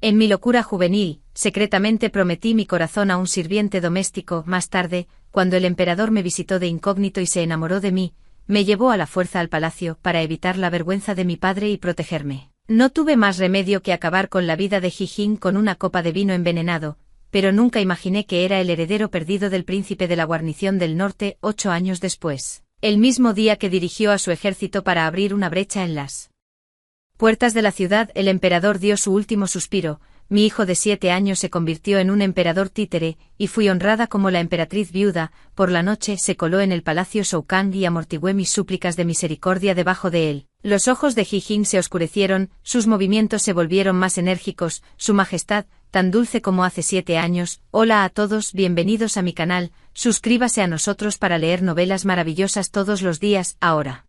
En mi locura juvenil, secretamente prometí mi corazón a un sirviente doméstico. Más tarde, cuando el emperador me visitó de incógnito y se enamoró de mí, me llevó a la fuerza al palacio para evitar la vergüenza de mi padre y protegerme. No tuve más remedio que acabar con la vida de Ji-jin con una copa de vino envenenado, pero nunca imaginé que era el heredero perdido del príncipe de la guarnición del norte 8 años después, el mismo día que dirigió a su ejército para abrir una brecha en las puertas de la ciudad. El emperador dio su último suspiro. Mi hijo de 7 años se convirtió en un emperador títere, y fui honrada como la emperatriz viuda. Por la noche se coló en el palacio Shoukang y amortigué mis súplicas de misericordia debajo de él. Los ojos de Ji-jin se oscurecieron, sus movimientos se volvieron más enérgicos. Su majestad, tan dulce como hace 7 años. Hola a todos, bienvenidos a mi canal, suscríbase a nosotros para leer novelas maravillosas todos los días. Ahora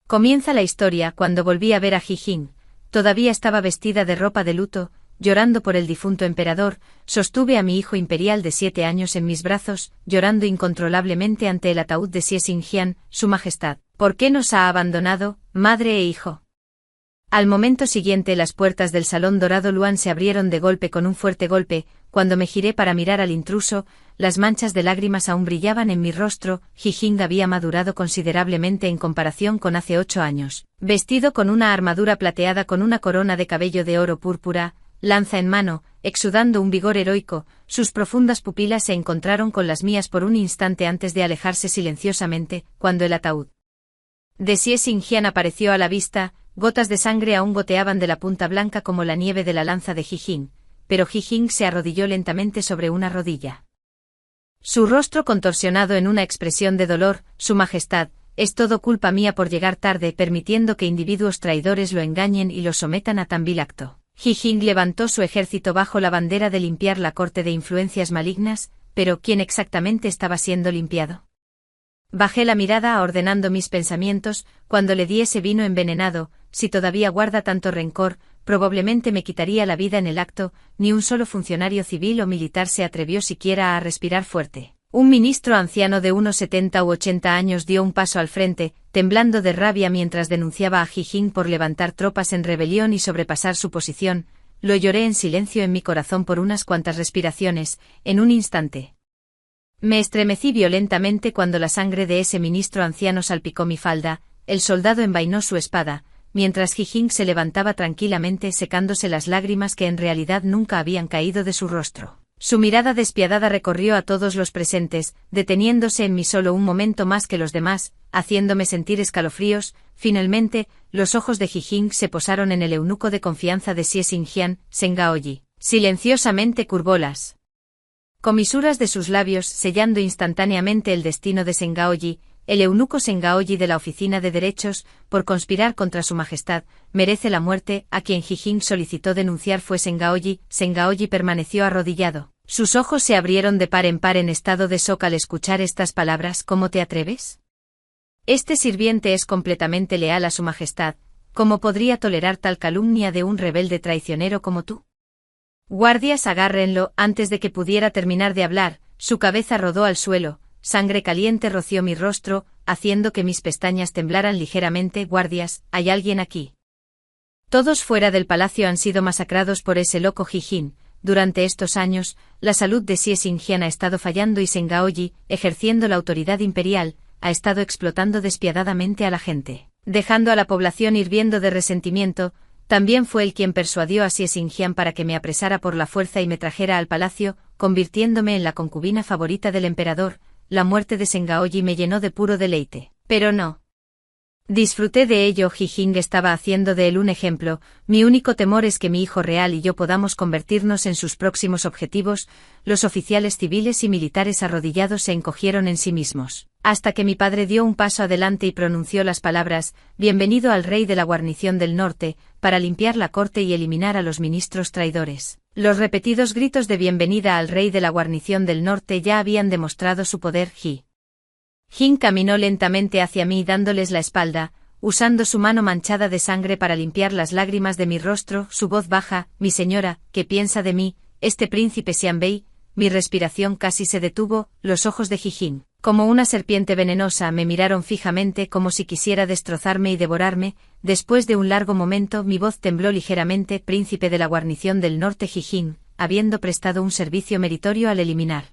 comienza la historia. Cuando volví a ver a Ji-jin, todavía estaba vestida de ropa de luto, llorando por el difunto emperador. Sostuve a mi hijo imperial de 7 años en mis brazos, llorando incontrolablemente ante el ataúd de Xie Xingjian. Su majestad, ¿por qué nos ha abandonado, madre e hijo? Al momento siguiente las puertas del salón dorado Luan se abrieron de golpe con un fuerte golpe. Cuando me giré para mirar al intruso, las manchas de lágrimas aún brillaban en mi rostro. Ji-jin había madurado considerablemente en comparación con hace 8 años. Vestido con una armadura plateada con una corona de cabello de oro púrpura, lanza en mano, exudando un vigor heroico, sus profundas pupilas se encontraron con las mías por un instante antes de alejarse silenciosamente. Cuando el ataúd de Xie Xingjian apareció a la vista, gotas de sangre aún goteaban de la punta blanca como la nieve de la lanza de Ji-jin, pero Ji-jin se arrodilló lentamente sobre una rodilla. Su rostro contorsionado en una expresión de dolor. Su majestad, es todo culpa mía por llegar tarde, permitiendo que individuos traidores lo engañen y lo sometan a tan vil acto. Ji-jin levantó su ejército bajo la bandera de limpiar la corte de influencias malignas, pero ¿quién exactamente estaba siendo limpiado? Bajé la mirada ordenando mis pensamientos. Cuando le di ese vino envenenado, si todavía guarda tanto rencor, probablemente me quitaría la vida en el acto. Ni un solo funcionario civil o militar se atrevió siquiera a respirar fuerte. Un ministro anciano de unos 70 u 80 años dio un paso al frente, temblando de rabia mientras denunciaba a Ji-jin por levantar tropas en rebelión y sobrepasar su posición. Lo lloré en silencio en mi corazón por unas cuantas respiraciones. En un instante me estremecí violentamente cuando la sangre de ese ministro anciano salpicó mi falda. El soldado envainó su espada, mientras Ji-jin se levantaba tranquilamente secándose las lágrimas que en realidad nunca habían caído de su rostro. Su mirada despiadada recorrió a todos los presentes, deteniéndose en mí solo un momento más que los demás, haciéndome sentir escalofríos. Finalmente, los ojos de Ji-jin se posaron en el eunuco de confianza de Xie Xingjian, Sengaoyi. Silenciosamente curvó las comisuras de sus labios, sellando instantáneamente el destino de Sengaoyi. El eunuco Sengaoyi de la Oficina de Derechos, por conspirar contra su majestad, merece la muerte. A quien Ji-jin solicitó denunciar fue Sengaoyi. Sengaoyi permaneció arrodillado. Sus ojos se abrieron de par en par en estado de shock al escuchar estas palabras. ¿Cómo te atreves? Este sirviente es completamente leal a su majestad. ¿Cómo podría tolerar tal calumnia de un rebelde traicionero como tú? Guardias, agárrenlo. Antes de que pudiera terminar de hablar, su cabeza rodó al suelo. Sangre caliente roció mi rostro, haciendo que mis pestañas temblaran ligeramente. Guardias, ¿hay alguien aquí? Todos fuera del palacio han sido masacrados por ese loco Ji-jin. Durante estos años, la salud de Xie Xingjian ha estado fallando y Sengaoyi, ejerciendo la autoridad imperial, ha estado explotando despiadadamente a la gente, dejando a la población hirviendo de resentimiento. También fue él quien persuadió a Xie Xingjian para que me apresara por la fuerza y me trajera al palacio, convirtiéndome en la concubina favorita del emperador. La muerte de Sengaoyi me llenó de puro deleite. Pero no disfruté de ello. Ji-jin estaba haciendo de él un ejemplo. Mi único temor es que mi hijo real y yo podamos convertirnos en sus próximos objetivos. Los oficiales civiles y militares arrodillados se encogieron en sí mismos, hasta que mi padre dio un paso adelante y pronunció las palabras: «Bienvenido al rey de la guarnición del norte», para limpiar la corte y eliminar a los ministros traidores. Los repetidos gritos de bienvenida al rey de la guarnición del norte ya habían demostrado su poder. Ji-jin caminó lentamente hacia mí dándoles la espalda, usando su mano manchada de sangre para limpiar las lágrimas de mi rostro. Su voz baja: «Mi señora, ¿qué piensa de mí, este príncipe Xianbei?» Mi respiración casi se detuvo. Los ojos de Ji-jin Como una serpiente venenosa me miraron fijamente como si quisiera destrozarme y devorarme. Después de un largo momento mi voz tembló ligeramente. Príncipe de la guarnición del norte Jijin, habiendo prestado un servicio meritorio al eliminar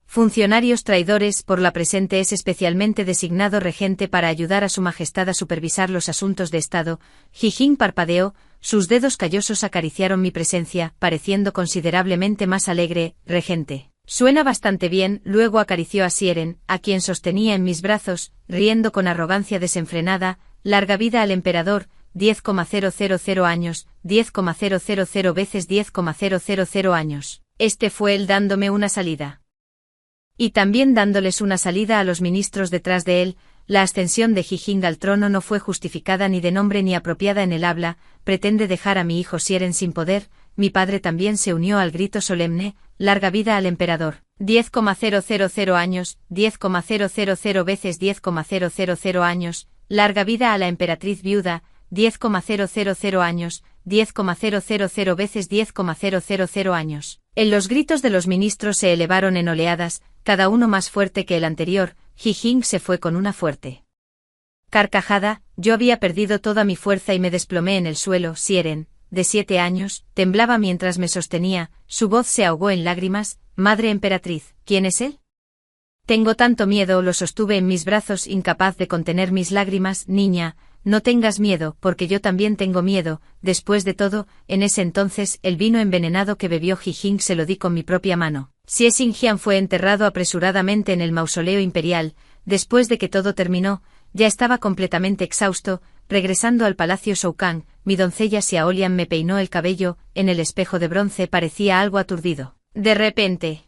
funcionarios traidores, por la presente es especialmente designado regente para ayudar a su majestad a supervisar los asuntos de estado. Jijin parpadeó, sus dedos callosos acariciaron mi presencia, pareciendo considerablemente más alegre. Regente. Suena bastante bien. Luego acarició a Sieren, a quien sostenía en mis brazos, riendo con arrogancia desenfrenada. Larga vida al emperador. 10,000 años, 10,000 veces 10,000 años. Este fue él dándome una salida. Y también dándoles una salida a los ministros detrás de él. La ascensión de Jijin al trono no fue justificada ni de nombre ni apropiada en el habla. Pretende dejar a mi hijo Sieren sin poder. Mi padre también se unió al grito solemne. Larga vida al emperador. 10,000 años, 10,000 veces 10,000 años. Larga vida a la emperatriz viuda. 10,000 años, 10,000 veces 10,000 años. En los gritos de los ministros se elevaron en oleadas, cada uno más fuerte que el anterior. Jijin se fue con una fuerte carcajada. Yo había perdido toda mi fuerza y me desplomé en el suelo. Sieren, de 7 años, temblaba mientras me sostenía, su voz se ahogó en lágrimas. Madre emperatriz, ¿quién es él? Tengo tanto miedo. Lo sostuve en mis brazos, incapaz de contener mis lágrimas. Niña, no tengas miedo, porque yo también tengo miedo. Después de todo, en ese entonces, el vino envenenado que bebió Jijin se lo di con mi propia mano. Xie Xingjian fue enterrado apresuradamente en el mausoleo imperial. Después de que todo terminó, ya estaba completamente exhausto. Regresando al palacio Shoukan, mi doncella Xiaolian me peinó el cabello. En el espejo de bronce parecía algo aturdido. De repente,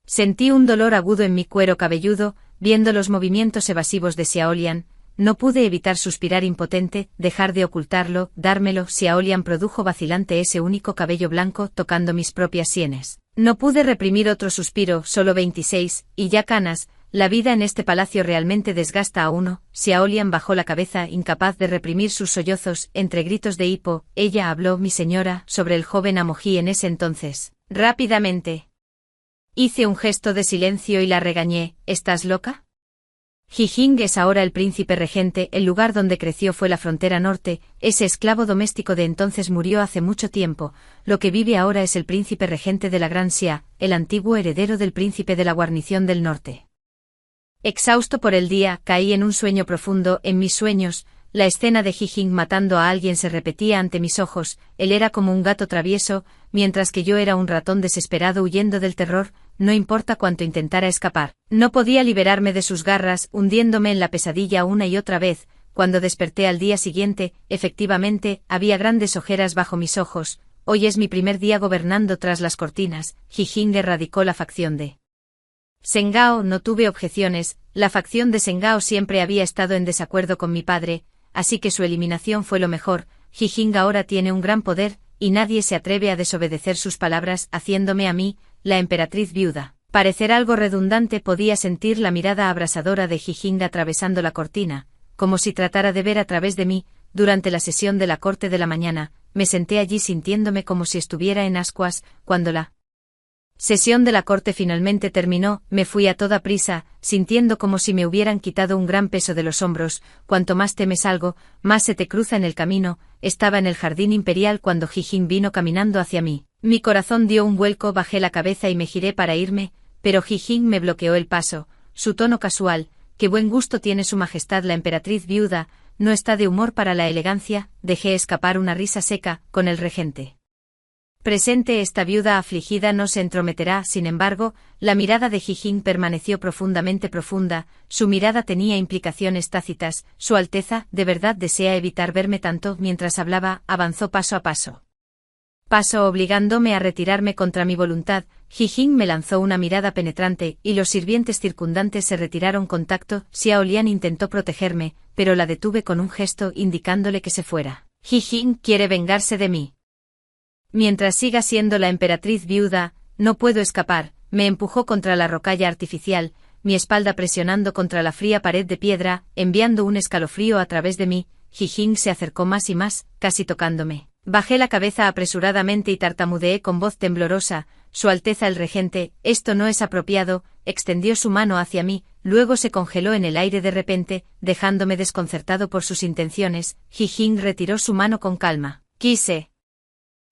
sentí un dolor agudo en mi cuero cabelludo. Viendo los movimientos evasivos de Xiaolian, no pude evitar suspirar impotente, dejar de ocultarlo, dármelo. Xiaolian produjo vacilante ese único cabello blanco, tocando mis propias sienes. No pude reprimir otro suspiro. Solo 26, y ya canas. La vida en este palacio realmente desgasta a uno. Xiaolian bajó la cabeza, incapaz de reprimir sus sollozos. Entre gritos de hipo, ella habló: mi señora, sobre el joven Amoji en ese entonces. Rápidamente hice un gesto de silencio y la regañé: ¿estás loca? Jijin es ahora el príncipe regente. El lugar donde creció fue la frontera norte. Ese esclavo doméstico de entonces murió hace mucho tiempo. Lo que vive ahora es el príncipe regente de la Gran Xia, el antiguo heredero del príncipe de la guarnición del norte. Exhausto por el día, caí en un sueño profundo. En mis sueños, la escena de Jijin matando a alguien se repetía ante mis ojos. Él era como un gato travieso, mientras que yo era un ratón desesperado huyendo del terror. No importa cuánto intentara escapar, no podía liberarme de sus garras, hundiéndome en la pesadilla una y otra vez. Cuando desperté al día siguiente, efectivamente, había grandes ojeras bajo mis ojos. Hoy es mi primer día gobernando tras las cortinas. Jijin erradicó la facción de Sengao. No tuve objeciones. La facción de Sengao siempre había estado en desacuerdo con mi padre, así que su eliminación fue lo mejor. Jijin ahora tiene un gran poder, y nadie se atreve a desobedecer sus palabras, haciéndome a mí, la emperatriz viuda, parecer algo redundante. Podía sentir la mirada abrasadora de Jijin atravesando la cortina, como si tratara de ver a través de mí. Durante la sesión de la corte de la mañana, me senté allí sintiéndome como si estuviera en ascuas. Cuando la sesión de la corte finalmente terminó, me fui a toda prisa, sintiendo como si me hubieran quitado un gran peso de los hombros. Cuanto más temes algo, más se te cruza en el camino. Estaba en el jardín imperial cuando Jijin vino caminando hacia mí. Mi corazón dio un vuelco, bajé la cabeza y me giré para irme, pero Jijin me bloqueó el paso. Su tono casual: qué buen gusto tiene su majestad la emperatriz viuda, no está de humor para la elegancia. Dejé escapar una risa seca. Con el regente presente, esta viuda afligida no se entrometerá. Sin embargo, la mirada de Jijin permaneció profundamente profunda. Su mirada tenía implicaciones tácitas. Su Alteza, ¿de verdad desea evitar verme tanto? Mientras hablaba, avanzó paso a paso, obligándome a retirarme contra mi voluntad. Jijin me lanzó una mirada penetrante, y los sirvientes circundantes se retiraron con tacto. Xiaolian intentó protegerme, pero la detuve con un gesto indicándole que se fuera. Jijin quiere vengarse de mí. Mientras siga siendo la emperatriz viuda, no puedo escapar. Me empujó contra la rocalla artificial, mi espalda presionando contra la fría pared de piedra, enviando un escalofrío a través de mí. Jijin se acercó más y más, casi tocándome. Bajé la cabeza apresuradamente y tartamudeé con voz temblorosa: Su Alteza el Regente, esto no es apropiado. Extendió su mano hacia mí, luego se congeló en el aire de repente, dejándome desconcertado por sus intenciones. Ji-Jing retiró su mano con calma. Quise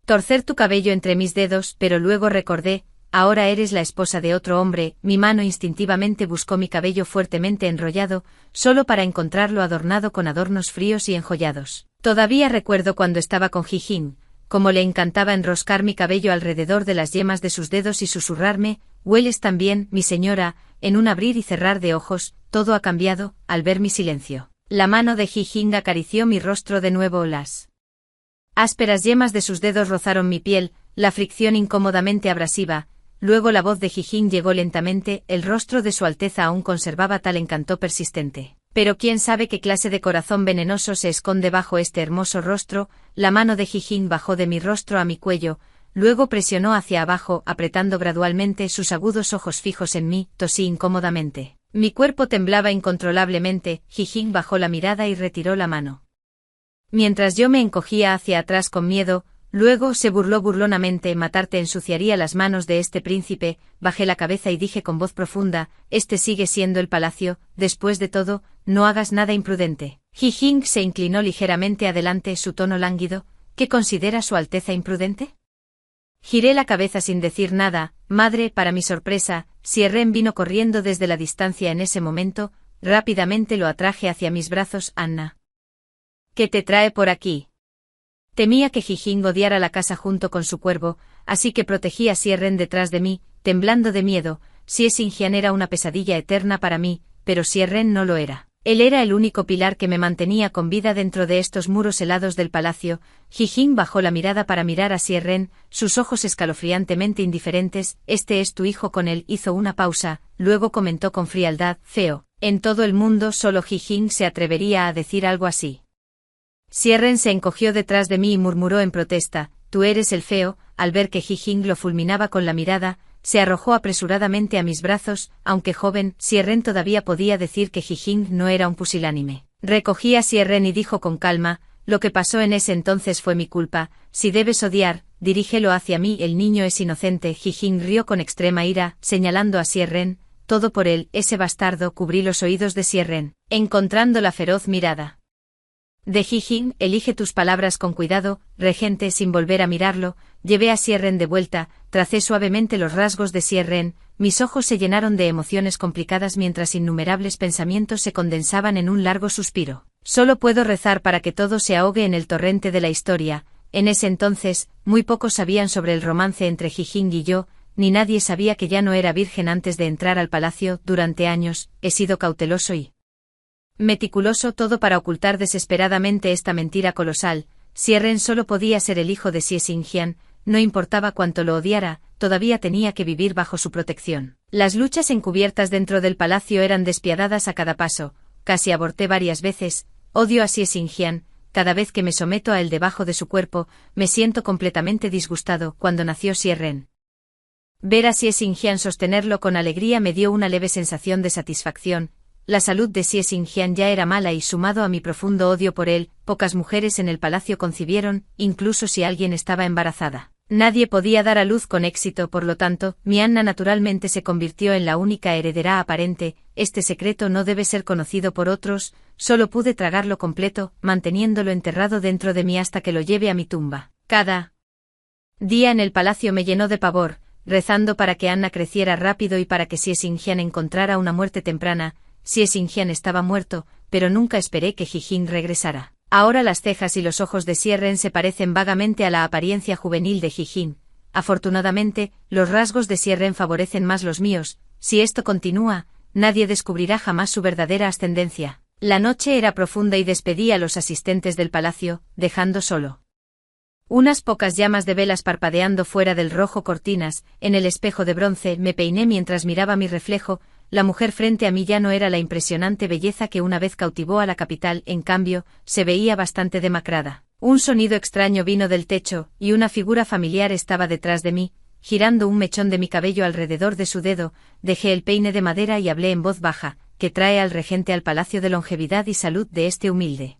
torcer tu cabello entre mis dedos, pero luego recordé: ahora eres la esposa de otro hombre. Mi mano instintivamente buscó mi cabello fuertemente enrollado, solo para encontrarlo adornado con adornos fríos y enjollados. Todavía recuerdo cuando estaba con Ji-Jing, como le encantaba enroscar mi cabello alrededor de las yemas de sus dedos y susurrarme: hueles tan bien, mi señora. En un abrir y cerrar de ojos, todo ha cambiado, al ver mi silencio. La mano de Ji-Jing acarició mi rostro de nuevo. Las ásperas yemas de sus dedos rozaron mi piel, la fricción incómodamente abrasiva. Luego la voz de Ji-Jing llegó lentamente: el rostro de Su Alteza aún conservaba tal encanto persistente. Pero quién sabe qué clase de corazón venenoso se esconde bajo este hermoso rostro. La mano de Ji-Jing bajó de mi rostro a mi cuello, luego presionó hacia abajo, apretando gradualmente sus agudos ojos fijos en mí. Tosí incómodamente. Mi cuerpo temblaba incontrolablemente. Ji-Jing bajó la mirada y retiró la mano, mientras yo me encogía hacia atrás con miedo. Luego se burló burlonamente: matarte ensuciaría las manos de este príncipe. Bajé la cabeza y dije con voz profunda: este sigue siendo el palacio, después de todo, no hagas nada imprudente. Ji-Jing se inclinó ligeramente adelante, su tono lánguido: ¿qué considera Su Alteza imprudente? Giré la cabeza sin decir nada. Madre, para mi sorpresa, Sierren vino corriendo desde la distancia en ese momento. Rápidamente lo atraje hacia mis brazos. Anna, ¿qué te trae por aquí? Temía que Ji-Jing odiara la casa junto con su cuervo, así que protegí a Sierren detrás de mí, temblando de miedo. Xie Xingqian era una pesadilla eterna para mí, pero Sierren no lo era. Él era el único pilar que me mantenía con vida dentro de estos muros helados del palacio. Ji-Jing bajó la mirada para mirar a Sierren, sus ojos escalofriantemente indiferentes. Este es tu hijo. Con él hizo una pausa, luego comentó con frialdad: feo. En todo el mundo solo Ji-Jing se atrevería a decir algo así. Sierren se encogió detrás de mí y murmuró en protesta: tú eres el feo. Al ver que Ji-Jing lo fulminaba con la mirada, se arrojó apresuradamente a mis brazos. Aunque joven, Sierren todavía podía decir que Ji-Jing no era un pusilánime. Recogí a Sierren y dijo con calma: lo que pasó en ese entonces fue mi culpa. Si debes odiar, dirígelo hacia mí, el niño es inocente. Ji-Jing rió con extrema ira, señalando a Sierren: todo por él, ese bastardo. Cubrí los oídos de Sierren, encontrando la feroz mirada de Ji-Jing. Elige tus palabras con cuidado, regente. Sin volver a mirarlo, llevé a Sierren de vuelta, tracé suavemente los rasgos de Sierren. Mis ojos se llenaron de emociones complicadas mientras innumerables pensamientos se condensaban en un largo suspiro. Solo puedo rezar para que todo se ahogue en el torrente de la historia. En ese entonces, muy pocos sabían sobre el romance entre Ji-Jing y yo, ni nadie sabía que ya no era virgen antes de entrar al palacio. Durante años, he sido cauteloso y meticuloso, todo para ocultar desesperadamente esta mentira colosal. Sierren solo podía ser el hijo de Xie Xingqian, no importaba cuánto lo odiara, todavía tenía que vivir bajo su protección. Las luchas encubiertas dentro del palacio eran despiadadas a cada paso, casi aborté varias veces. Odio a Xie Xingqian, cada vez que me someto a él debajo de su cuerpo, me siento completamente disgustado. Cuando nació Sierren, ver a Xie Xingqian sostenerlo con alegría me dio una leve sensación de satisfacción. La salud de Xie Xingqian ya era mala y, sumado a mi profundo odio por él, pocas mujeres en el palacio concibieron, incluso si alguien estaba embarazada. Nadie podía dar a luz con éxito, por lo tanto, mi Anna naturalmente se convirtió en la única heredera aparente. Este secreto no debe ser conocido por otros. Solo pude tragarlo completo, manteniéndolo enterrado dentro de mí hasta que lo lleve a mi tumba. Cada día en el palacio me llenó de pavor, rezando para que Anna creciera rápido y para que Xie Xingqian encontrara una muerte temprana. Xie Xingqian estaba muerto, pero nunca esperé que Ji-Jing regresara. Ahora las cejas y los ojos de Sierren se parecen vagamente a la apariencia juvenil de Ji-Jing. Afortunadamente, los rasgos de Sierren favorecen más los míos. Si esto continúa, nadie descubrirá jamás su verdadera ascendencia. La noche era profunda y despedí a los asistentes del palacio, dejando solo unas pocas llamas de velas parpadeando fuera del rojo cortinas. En el espejo de bronce me peiné mientras miraba mi reflejo. La mujer frente a mí ya no era la impresionante belleza que una vez cautivó a la capital, en cambio, se veía bastante demacrada. Un sonido extraño vino del techo, y una figura familiar estaba detrás de mí, girando un mechón de mi cabello alrededor de su dedo. Dejé el peine de madera y hablé en voz baja: ¿qué trae al regente al palacio de longevidad y salud de este humilde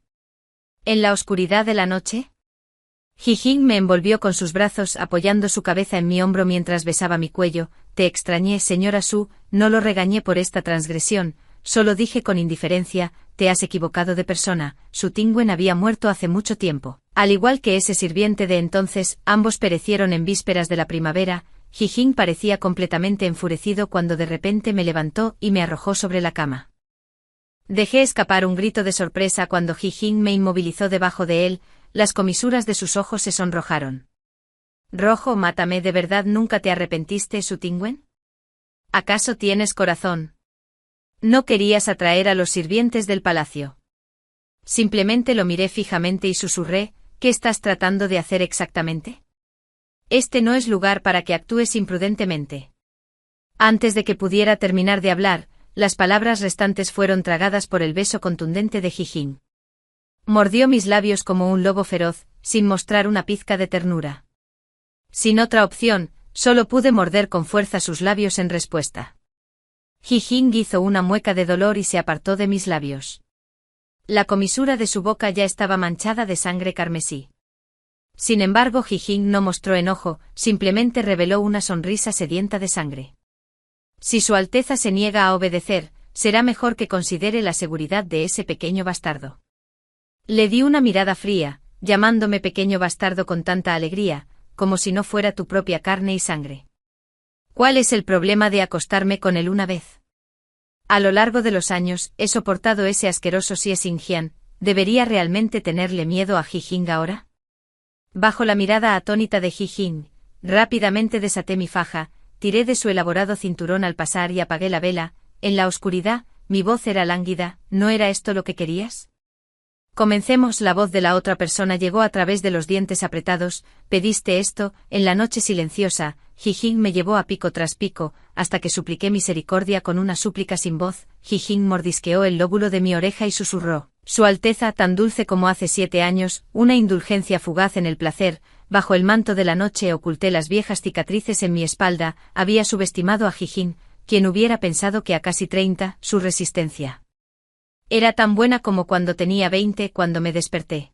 en la oscuridad de la noche? Ji-Jing me envolvió con sus brazos apoyando su cabeza en mi hombro mientras besaba mi cuello. Te extrañé, señora Su, no lo regañé por esta transgresión, solo dije con indiferencia, te has equivocado de persona, Su Tingwen había muerto hace mucho tiempo. Al igual que ese sirviente de entonces, ambos perecieron en vísperas de la primavera. Ji-Jing parecía completamente enfurecido cuando de repente me levantó y me arrojó sobre la cama. Dejé escapar un grito de sorpresa cuando Ji-Jing me inmovilizó debajo de él, las comisuras de sus ojos se sonrojaron. Rojo, mátame, ¿de verdad nunca te arrepentiste, Su Tingwen? ¿Acaso tienes corazón? No querías atraer a los sirvientes del palacio. Simplemente lo miré fijamente y susurré, ¿qué estás tratando de hacer exactamente? Este no es lugar para que actúes imprudentemente. Antes de que pudiera terminar de hablar, las palabras restantes fueron tragadas por el beso contundente de Ji-Jing. Mordió mis labios como un lobo feroz, sin mostrar una pizca de ternura. Sin otra opción, solo pude morder con fuerza sus labios en respuesta. Ji-Jing hizo una mueca de dolor y se apartó de mis labios. La comisura de su boca ya estaba manchada de sangre carmesí. Sin embargo, Ji-Jing no mostró enojo, simplemente reveló una sonrisa sedienta de sangre. Si Su Alteza se niega a obedecer, será mejor que considere la seguridad de ese pequeño bastardo. Le di una mirada fría, llamándome pequeño bastardo con tanta alegría, como si no fuera tu propia carne y sangre. ¿Cuál es el problema de acostarme con él una vez? A lo largo de los años, he soportado ese asqueroso Xie Xingjian, ¿debería realmente tenerle miedo a Ji-Jing ahora? Bajo la mirada atónita de Ji-Jing, rápidamente desaté mi faja, tiré de su elaborado cinturón al pasar y apagué la vela. En la oscuridad, mi voz era lánguida, ¿no era esto lo que querías? Comencemos, la voz de la otra persona llegó a través de los dientes apretados, pediste esto, en la noche silenciosa. Ji-Jing me llevó a pico tras pico, hasta que supliqué misericordia con una súplica sin voz. Ji-Jing mordisqueó el lóbulo de mi oreja y susurró, Su Alteza, tan dulce como hace 7 años, una indulgencia fugaz en el placer. Bajo el manto de la noche oculté las viejas cicatrices en mi espalda. Había subestimado a Ji-Jing, quien hubiera pensado que a casi 30, su resistencia era tan buena como cuando tenía 20 cuando me desperté.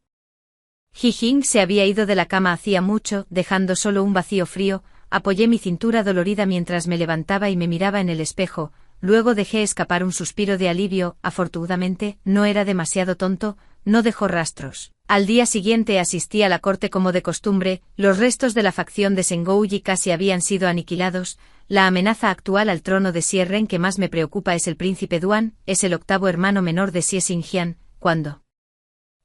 Ji-Jing se había ido de la cama hacía mucho, dejando solo un vacío frío. Apoyé mi cintura dolorida mientras me levantaba y me miraba en el espejo, luego dejé escapar un suspiro de alivio. Afortunadamente, no era demasiado tonto, no dejó rastros. Al día siguiente asistí a la corte como de costumbre, los restos de la facción de Sengouji casi habían sido aniquilados. La amenaza actual al trono de Xie Ren que más me preocupa es el príncipe Duan, es el 8º hermano menor de Xie Xingjian. Cuando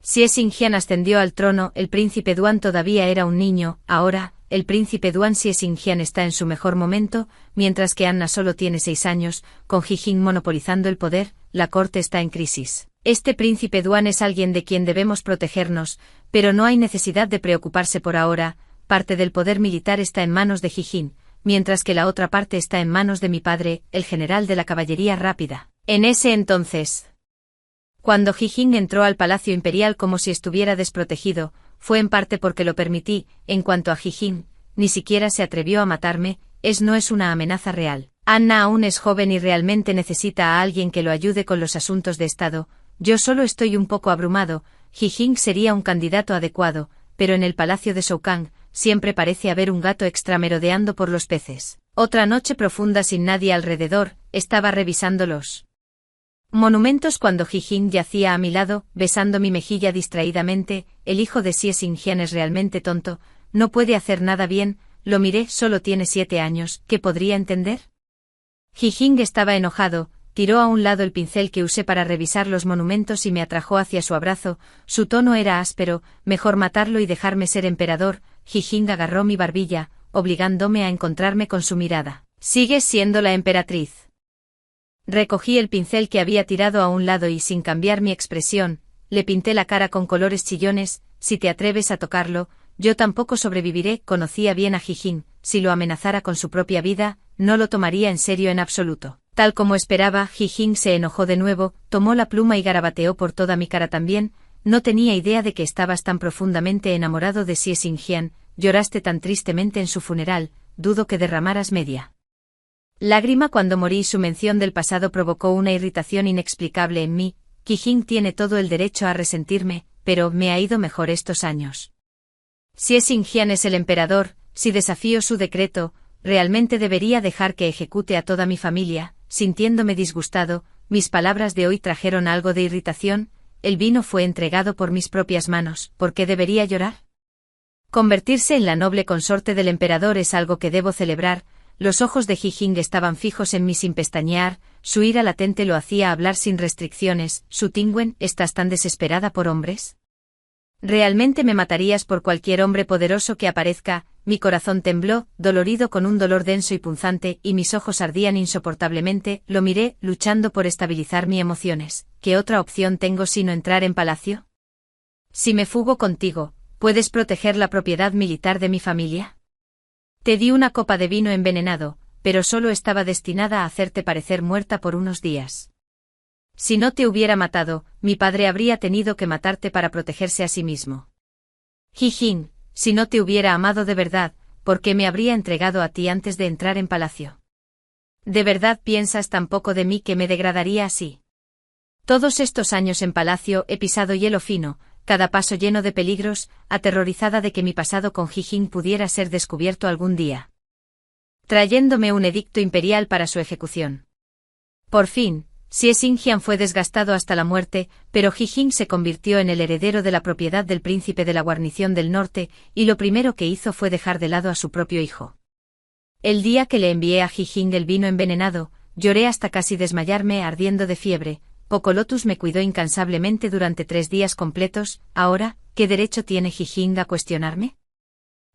Xie Xingjian ascendió al trono, el príncipe Duan todavía era un niño. Ahora, el príncipe Duan Xie Xingjian está en su mejor momento, mientras que Anna solo tiene 6 años, con Ji-Jing monopolizando el poder. La corte está en crisis. Este príncipe Duan es alguien de quien debemos protegernos, pero no hay necesidad de preocuparse por ahora. Parte del poder militar está en manos de Ji-Jing, mientras que la otra parte está en manos de mi padre, el general de la caballería rápida. En ese entonces, cuando Ji-Jing entró al Palacio Imperial como si estuviera desprotegido, fue en parte porque lo permití. En cuanto a Ji-Jing, ni siquiera se atrevió a matarme, no es una amenaza real. Anna aún es joven y realmente necesita a alguien que lo ayude con los asuntos de Estado. Yo solo estoy un poco abrumado. Ji-Jing sería un candidato adecuado, pero en el palacio de Shoukan, siempre parece haber un gato extra merodeando por los peces. Otra noche profunda sin nadie alrededor, estaba revisando los monumentos cuando Ji-Jing yacía a mi lado, besando mi mejilla distraídamente. El hijo de Xie Xingjian es realmente tonto, no puede hacer nada bien. Lo miré, solo tiene 7 años, ¿qué podría entender? Ji-Jing estaba enojado, tiró a un lado el pincel que usé para revisar los monumentos y me atrajo hacia su abrazo. Su tono era áspero, mejor matarlo y dejarme ser emperador. Ji-Jing agarró mi barbilla, obligándome a encontrarme con su mirada. ¿Sigues siendo la emperatriz? Recogí el pincel que había tirado a un lado y sin cambiar mi expresión, le pinté la cara con colores chillones. Si te atreves a tocarlo, yo tampoco sobreviviré. Conocía bien a Ji-Jing, si lo amenazara con su propia vida, no lo tomaría en serio en absoluto. Tal como esperaba, Ji-Jing se enojó de nuevo, tomó la pluma y garabateó por toda mi cara también. No tenía idea de que estabas tan profundamente enamorado de Xie Xingjian, lloraste tan tristemente en su funeral, dudo que derramaras media lágrima cuando morí. Su mención del pasado provocó una irritación inexplicable en mí. Ji-Jing tiene todo el derecho a resentirme, pero me ha ido mejor estos años. Si Xingqian es el emperador, si desafío su decreto, realmente debería dejar que ejecute a toda mi familia. Sintiéndome disgustado, mis palabras de hoy trajeron algo de irritación. El vino fue entregado por mis propias manos. ¿Por qué debería llorar? Convertirse en la noble consorte del emperador es algo que debo celebrar. Los ojos de Jijing estaban fijos en mí sin pestañear, su ira latente lo hacía hablar sin restricciones. Su Tingwen, ¿estás tan desesperada por hombres? ¿Realmente me matarías por cualquier hombre poderoso que aparezca? Mi corazón tembló, dolorido con un dolor denso y punzante, y mis ojos ardían insoportablemente. Lo miré, luchando por estabilizar mis emociones. ¿Qué otra opción tengo sino entrar en palacio? Si me fugo contigo, ¿puedes proteger la propiedad militar de mi familia? Te di una copa de vino envenenado, pero solo estaba destinada a hacerte parecer muerta por unos días. Si no te hubiera matado, mi padre habría tenido que matarte para protegerse a sí mismo. Jijing, si no te hubiera amado de verdad, ¿por qué me habría entregado a ti antes de entrar en palacio? ¿De verdad piensas tan poco de mí que me degradaría así? Todos estos años en palacio he pisado hielo fino, cada paso lleno de peligros, aterrorizada de que mi pasado con Jijing pudiera ser descubierto algún día, trayéndome un edicto imperial para su ejecución. Por fin, Xingqian fue desgastado hasta la muerte, pero Jijing se convirtió en el heredero de la propiedad del príncipe de la guarnición del norte, y lo primero que hizo fue dejar de lado a su propio hijo. El día que le envié a Jijing el vino envenenado, lloré hasta casi desmayarme ardiendo de fiebre. Poco Lotus me cuidó incansablemente durante 3 días completos. Ahora, ¿qué derecho tiene Jijing a cuestionarme?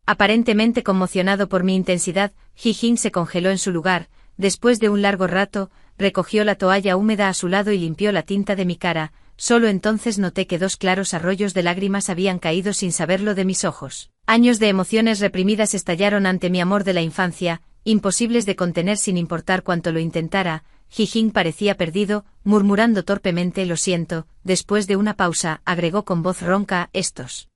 Aparentemente conmocionado por mi intensidad, Jijing se congeló en su lugar. Después de un largo rato, recogió la toalla húmeda a su lado y limpió la tinta de mi cara. Solo entonces noté que 2 claros arroyos de lágrimas habían caído sin saberlo de mis ojos. Años de emociones reprimidas estallaron ante mi amor de la infancia, imposibles de contener sin importar cuánto lo intentara. Jijing parecía perdido, murmurando torpemente «lo siento». Después de una pausa, agregó con voz ronca: «Estos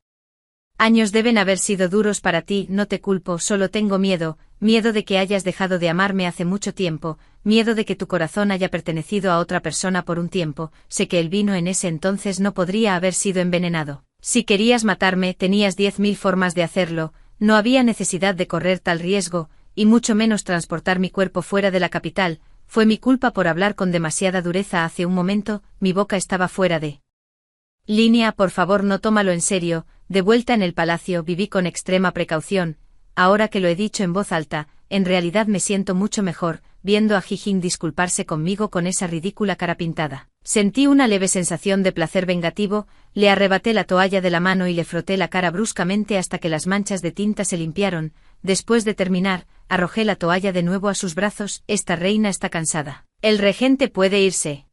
años deben haber sido duros para ti, no te culpo, solo tengo miedo de que hayas dejado de amarme hace mucho tiempo, miedo de que tu corazón haya pertenecido a otra persona por un tiempo. Sé que el vino en ese entonces no podría haber sido envenenado. Si querías matarme, tenías 10.000 formas de hacerlo, no había necesidad de correr tal riesgo, y mucho menos transportar mi cuerpo fuera de la capital. Fue mi culpa por hablar con demasiada dureza hace un momento, mi boca estaba fuera de línea. Por favor, no tómalo en serio». De vuelta en el palacio viví con extrema precaución. Ahora que lo he dicho en voz alta, en realidad me siento mucho mejor, viendo a Jijing disculparse conmigo con esa ridícula cara pintada. Sentí una leve sensación de placer vengativo, le arrebaté la toalla de la mano y le froté la cara bruscamente hasta que las manchas de tinta se limpiaron. Después de terminar, arrojé la toalla de nuevo a sus brazos. «Esta reina está cansada. El regente puede irse».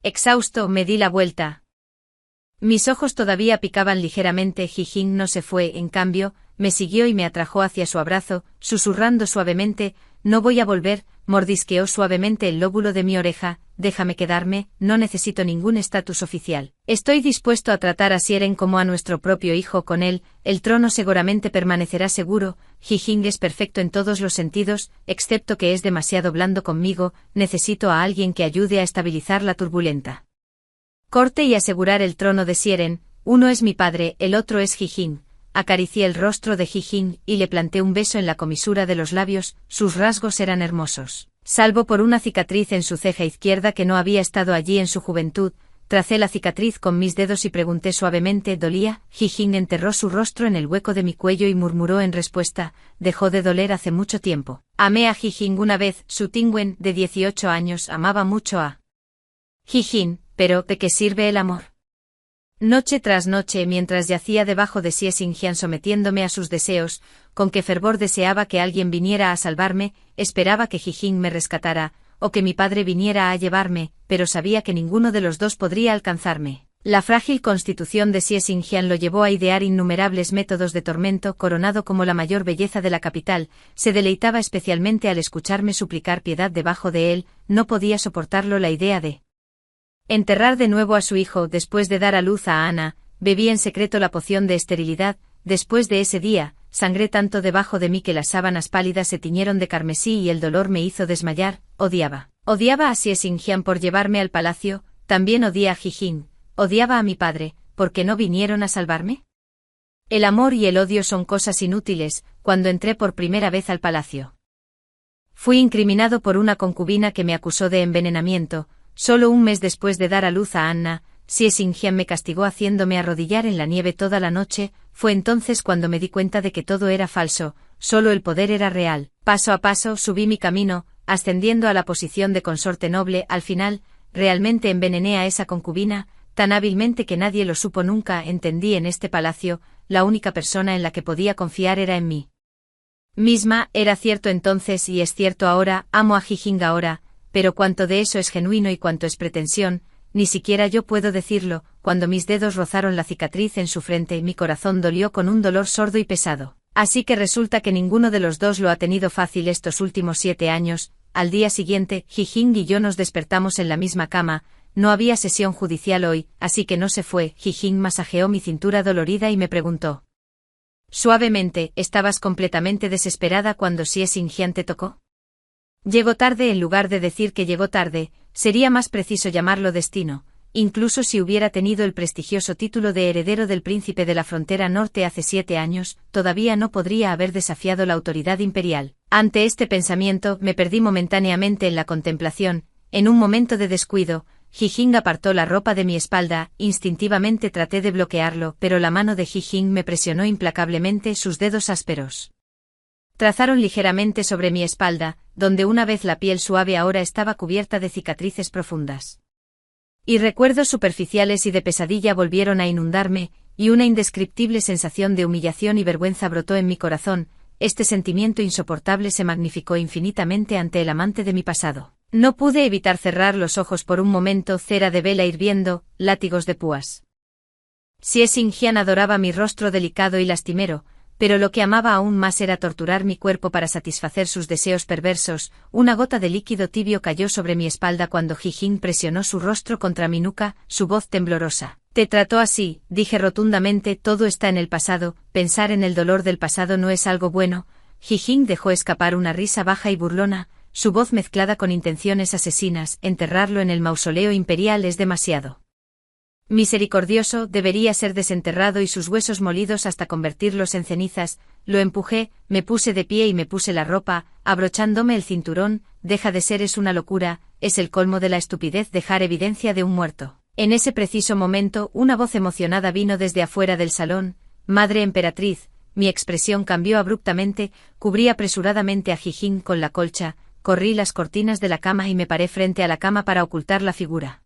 Exhausto, me di la vuelta. Mis ojos todavía picaban ligeramente. Jijing no se fue, en cambio, me siguió y me atrajo hacia su abrazo, susurrando suavemente: «No voy a volver». Mordisqueó suavemente el lóbulo de mi oreja: «Déjame quedarme, no necesito ningún estatus oficial. Estoy dispuesto a tratar a Siren como a nuestro propio hijo. Con él, el trono seguramente permanecerá seguro. Jijing es perfecto en todos los sentidos, excepto que es demasiado blando conmigo. Necesito a alguien que ayude a estabilizar la turbulenta corte y asegurar el trono de Siren. Uno es mi padre, el otro es Jijing». Acaricié el rostro de Jijing y le planté un beso en la comisura de los labios. Sus rasgos eran hermosos, salvo por una cicatriz en su ceja izquierda que no había estado allí en su juventud. Tracé la cicatriz con mis dedos y pregunté suavemente: «¿Dolía?». Jijing enterró su rostro en el hueco de mi cuello y murmuró en respuesta: «Dejó de doler hace mucho tiempo». Amé a Jijing una vez. Su Tingwen, de 18 años, amaba mucho a Jijing. Pero, ¿de qué sirve el amor? Noche tras noche, mientras yacía debajo de Xingqian sometiéndome a sus deseos, con qué fervor deseaba que alguien viniera a salvarme, esperaba que Jijing me rescatara, o que mi padre viniera a llevarme, pero sabía que ninguno de los dos podría alcanzarme. La frágil constitución de Xingqian lo llevó a idear innumerables métodos de tormento. Coronado como la mayor belleza de la capital, se deleitaba especialmente al escucharme suplicar piedad debajo de él. No podía soportarlo la idea de enterrar de nuevo a su hijo. Después de dar a luz a Ana, bebí en secreto la poción de esterilidad. Después de ese día, sangré tanto debajo de mí que las sábanas pálidas se tiñeron de carmesí y el dolor me hizo desmayar. Odiaba a Xingqian por llevarme al palacio, también odié a Jijing, odiaba a mi padre, ¿por qué no vinieron a salvarme? El amor y el odio son cosas inútiles. Cuando entré por primera vez al palacio, fui incriminado por una concubina que me acusó de envenenamiento. Solo un mes después de dar a luz a Anna, Xie Xingqian me castigó haciéndome arrodillar en la nieve toda la noche. Fue entonces cuando me di cuenta de que todo era falso, solo el poder era real. Paso a paso subí mi camino, ascendiendo a la posición de consorte noble. Al final, realmente envenené a esa concubina, tan hábilmente que nadie lo supo nunca. Entendí en este palacio, la única persona en la que podía confiar era en mí misma. Era cierto entonces y es cierto ahora. Amo a Jijing ahora, pero cuánto de eso es genuino y cuánto es pretensión, ni siquiera yo puedo decirlo. Cuando mis dedos rozaron la cicatriz en su frente, mi corazón dolió con un dolor sordo y pesado. Así que resulta que ninguno de los dos lo ha tenido fácil estos últimos 7 años. Al día siguiente, Jijing y yo nos despertamos en la misma cama. No había sesión judicial hoy, así que no se fue. Jijing masajeó mi cintura dolorida y me preguntó suavemente: ¿estabas completamente desesperada cuando Xie Xingqian te tocó? Llegó tarde. En lugar de decir que llegó tarde, sería más preciso llamarlo destino. Incluso si hubiera tenido el prestigioso título de heredero del príncipe de la frontera norte hace 7 años, todavía no podría haber desafiado la autoridad imperial. Ante este pensamiento, me perdí momentáneamente en la contemplación. En un momento de descuido, Jijing apartó la ropa de mi espalda. Instintivamente traté de bloquearlo, pero la mano de Jijing me presionó implacablemente. Sus dedos ásperos trazaron ligeramente sobre mi espalda, donde una vez la piel suave ahora estaba cubierta de cicatrices profundas. Y recuerdos superficiales y de pesadilla volvieron a inundarme, y una indescriptible sensación de humillación y vergüenza brotó en mi corazón. Este sentimiento insoportable se magnificó infinitamente ante el amante de mi pasado. No pude evitar cerrar los ojos por un momento. Cera de vela hirviendo, látigos de púas. Xie Xingqian adoraba mi rostro delicado y lastimero, pero lo que amaba aún más era torturar mi cuerpo para satisfacer sus deseos perversos. Una gota de líquido tibio cayó sobre mi espalda cuando Jijing presionó su rostro contra mi nuca, su voz temblorosa. «Te trató así», dije rotundamente. «Todo está en el pasado, pensar en el dolor del pasado no es algo bueno». Jijing dejó escapar una risa baja y burlona, su voz mezclada con intenciones asesinas. «Enterrarlo en el mausoleo imperial es demasiado misericordioso, debería ser desenterrado y sus huesos molidos hasta convertirlos en cenizas». Lo empujé, me puse de pie y me puse la ropa, abrochándome el cinturón. «Deja de ser, es una locura, es el colmo de la estupidez dejar evidencia de un muerto». En ese preciso momento, una voz emocionada vino desde afuera del salón. «Madre emperatriz». Mi expresión cambió abruptamente, cubrí apresuradamente a Jijing con la colcha, corrí las cortinas de la cama y me paré frente a la cama para ocultar la figura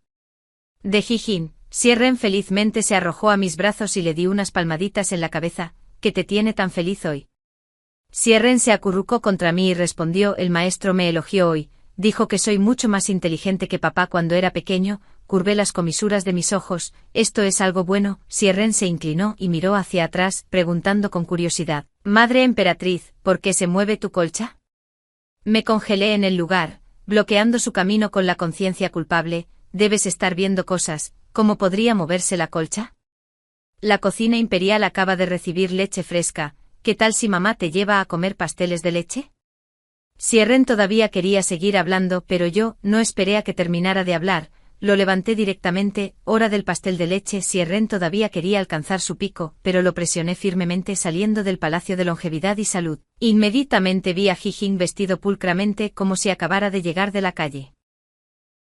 de Jijing. Xie Ren felizmente se arrojó a mis brazos y le di unas palmaditas en la cabeza. «¿Qué te tiene tan feliz hoy?». Xie Ren se acurrucó contra mí y respondió: «El maestro me elogió hoy, dijo que soy mucho más inteligente que papá cuando era pequeño». Curvé las comisuras de mis ojos. «¿Esto es algo bueno?». Xie Ren se inclinó y miró hacia atrás, preguntando con curiosidad: «Madre emperatriz, ¿por qué se mueve tu colcha?». Me congelé en el lugar, bloqueando su camino con la conciencia culpable. «Debes estar viendo cosas. ¿Cómo podría moverse la colcha?». «La cocina imperial acaba de recibir leche fresca. ¿Qué tal si mamá te lleva a comer pasteles de leche?». Xie Ren todavía quería seguir hablando, pero yo no esperé a que terminara de hablar. Lo levanté directamente. «Hora del pastel de leche». Xie Ren todavía quería alcanzar su pico, pero lo presioné firmemente. Saliendo del Palacio de Longevidad y Salud, inmediatamente vi a Jijing vestido pulcramente como si acabara de llegar de la calle.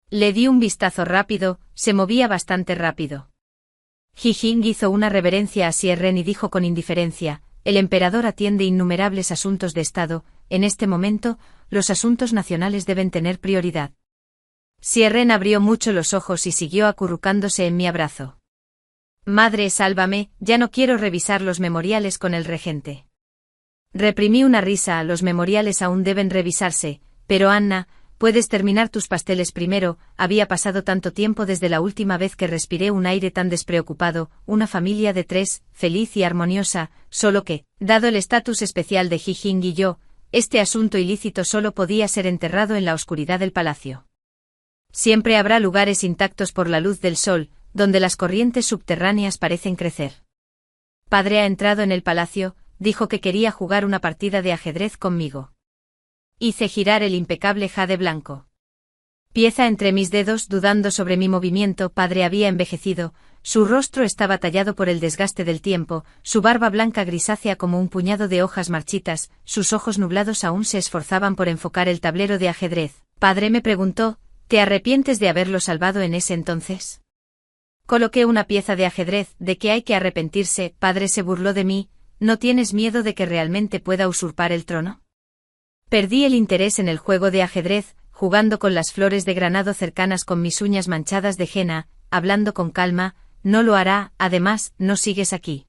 Le di un vistazo rápido, se movía bastante rápido. Jijing hizo una reverencia a Xie Ren y dijo con indiferencia: «El emperador atiende innumerables asuntos de Estado, en este momento, los asuntos nacionales deben tener prioridad». Xie Ren abrió mucho los ojos y siguió acurrucándose en mi abrazo. «Madre, sálvame, ya no quiero revisar los memoriales con el regente». Reprimí una risa. «Los memoriales aún deben revisarse, pero Anna, puedes terminar tus pasteles primero». Había pasado tanto tiempo desde la última vez que respiré un aire tan despreocupado, una familia de 3, feliz y armoniosa, solo que, dado el estatus especial de Jijing y yo, este asunto ilícito solo podía ser enterrado en la oscuridad del palacio. Siempre habrá lugares intactos por la luz del sol, donde las corrientes subterráneas parecen crecer. «Padre ha entrado en el palacio», dijo que quería jugar una partida de ajedrez conmigo. Hice girar el impecable jade blanco. Pieza entre mis dedos, dudando sobre mi movimiento. «Padre había envejecido», Su rostro estaba tallado por el desgaste del tiempo, su barba blanca grisácea como un puñado de hojas marchitas, sus ojos nublados aún se esforzaban por enfocar el tablero de ajedrez. Padre, me preguntó, ¿te arrepientes de haberlo salvado en ese entonces? Coloqué una pieza de ajedrez. ¿De qué hay que arrepentirse? Padre se burló de mí. ¿No tienes miedo de que realmente pueda usurpar el trono? Perdí el interés en el juego de ajedrez, jugando con las flores de granado cercanas con mis uñas manchadas de henna, hablando con calma. No lo hará, además, no sigues aquí.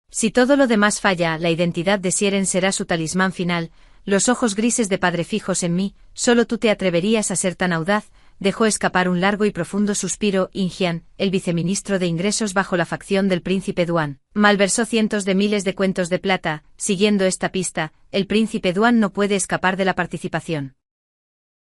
Si todo lo demás falla, la identidad de Siren será su talismán final. Los ojos grises de padre fijos en mí, solo tú te atreverías a ser tan audaz. Dejó escapar un largo y profundo suspiro. Ingian, el viceministro de ingresos bajo la facción del príncipe Duan, malversó cientos de miles de cuentos de plata. Siguiendo esta pista, el príncipe Duan no puede escapar de la participación.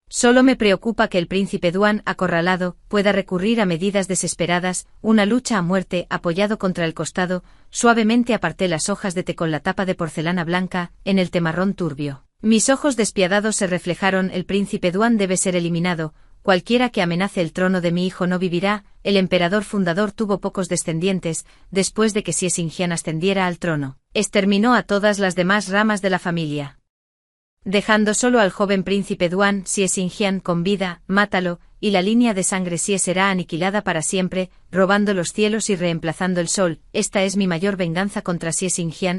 Solo me preocupa que el príncipe Duan, acorralado, pueda recurrir a medidas desesperadas, una lucha a muerte. Apoyado contra el costado, suavemente aparté las hojas de té con la tapa de porcelana blanca, en el temarrón turbio. Mis ojos despiadados se reflejaron. El príncipe Duan debe ser eliminado. Cualquiera que amenace el trono de mi hijo no vivirá. El emperador fundador tuvo pocos descendientes, después de que Xie ascendiera al trono. Exterminó a todas las demás ramas de la familia, dejando solo al joven príncipe Duan. Xie con vida, mátalo, y la línea de sangre Xie será aniquilada para siempre, robando los cielos y reemplazando el sol. Esta es mi mayor venganza contra Xie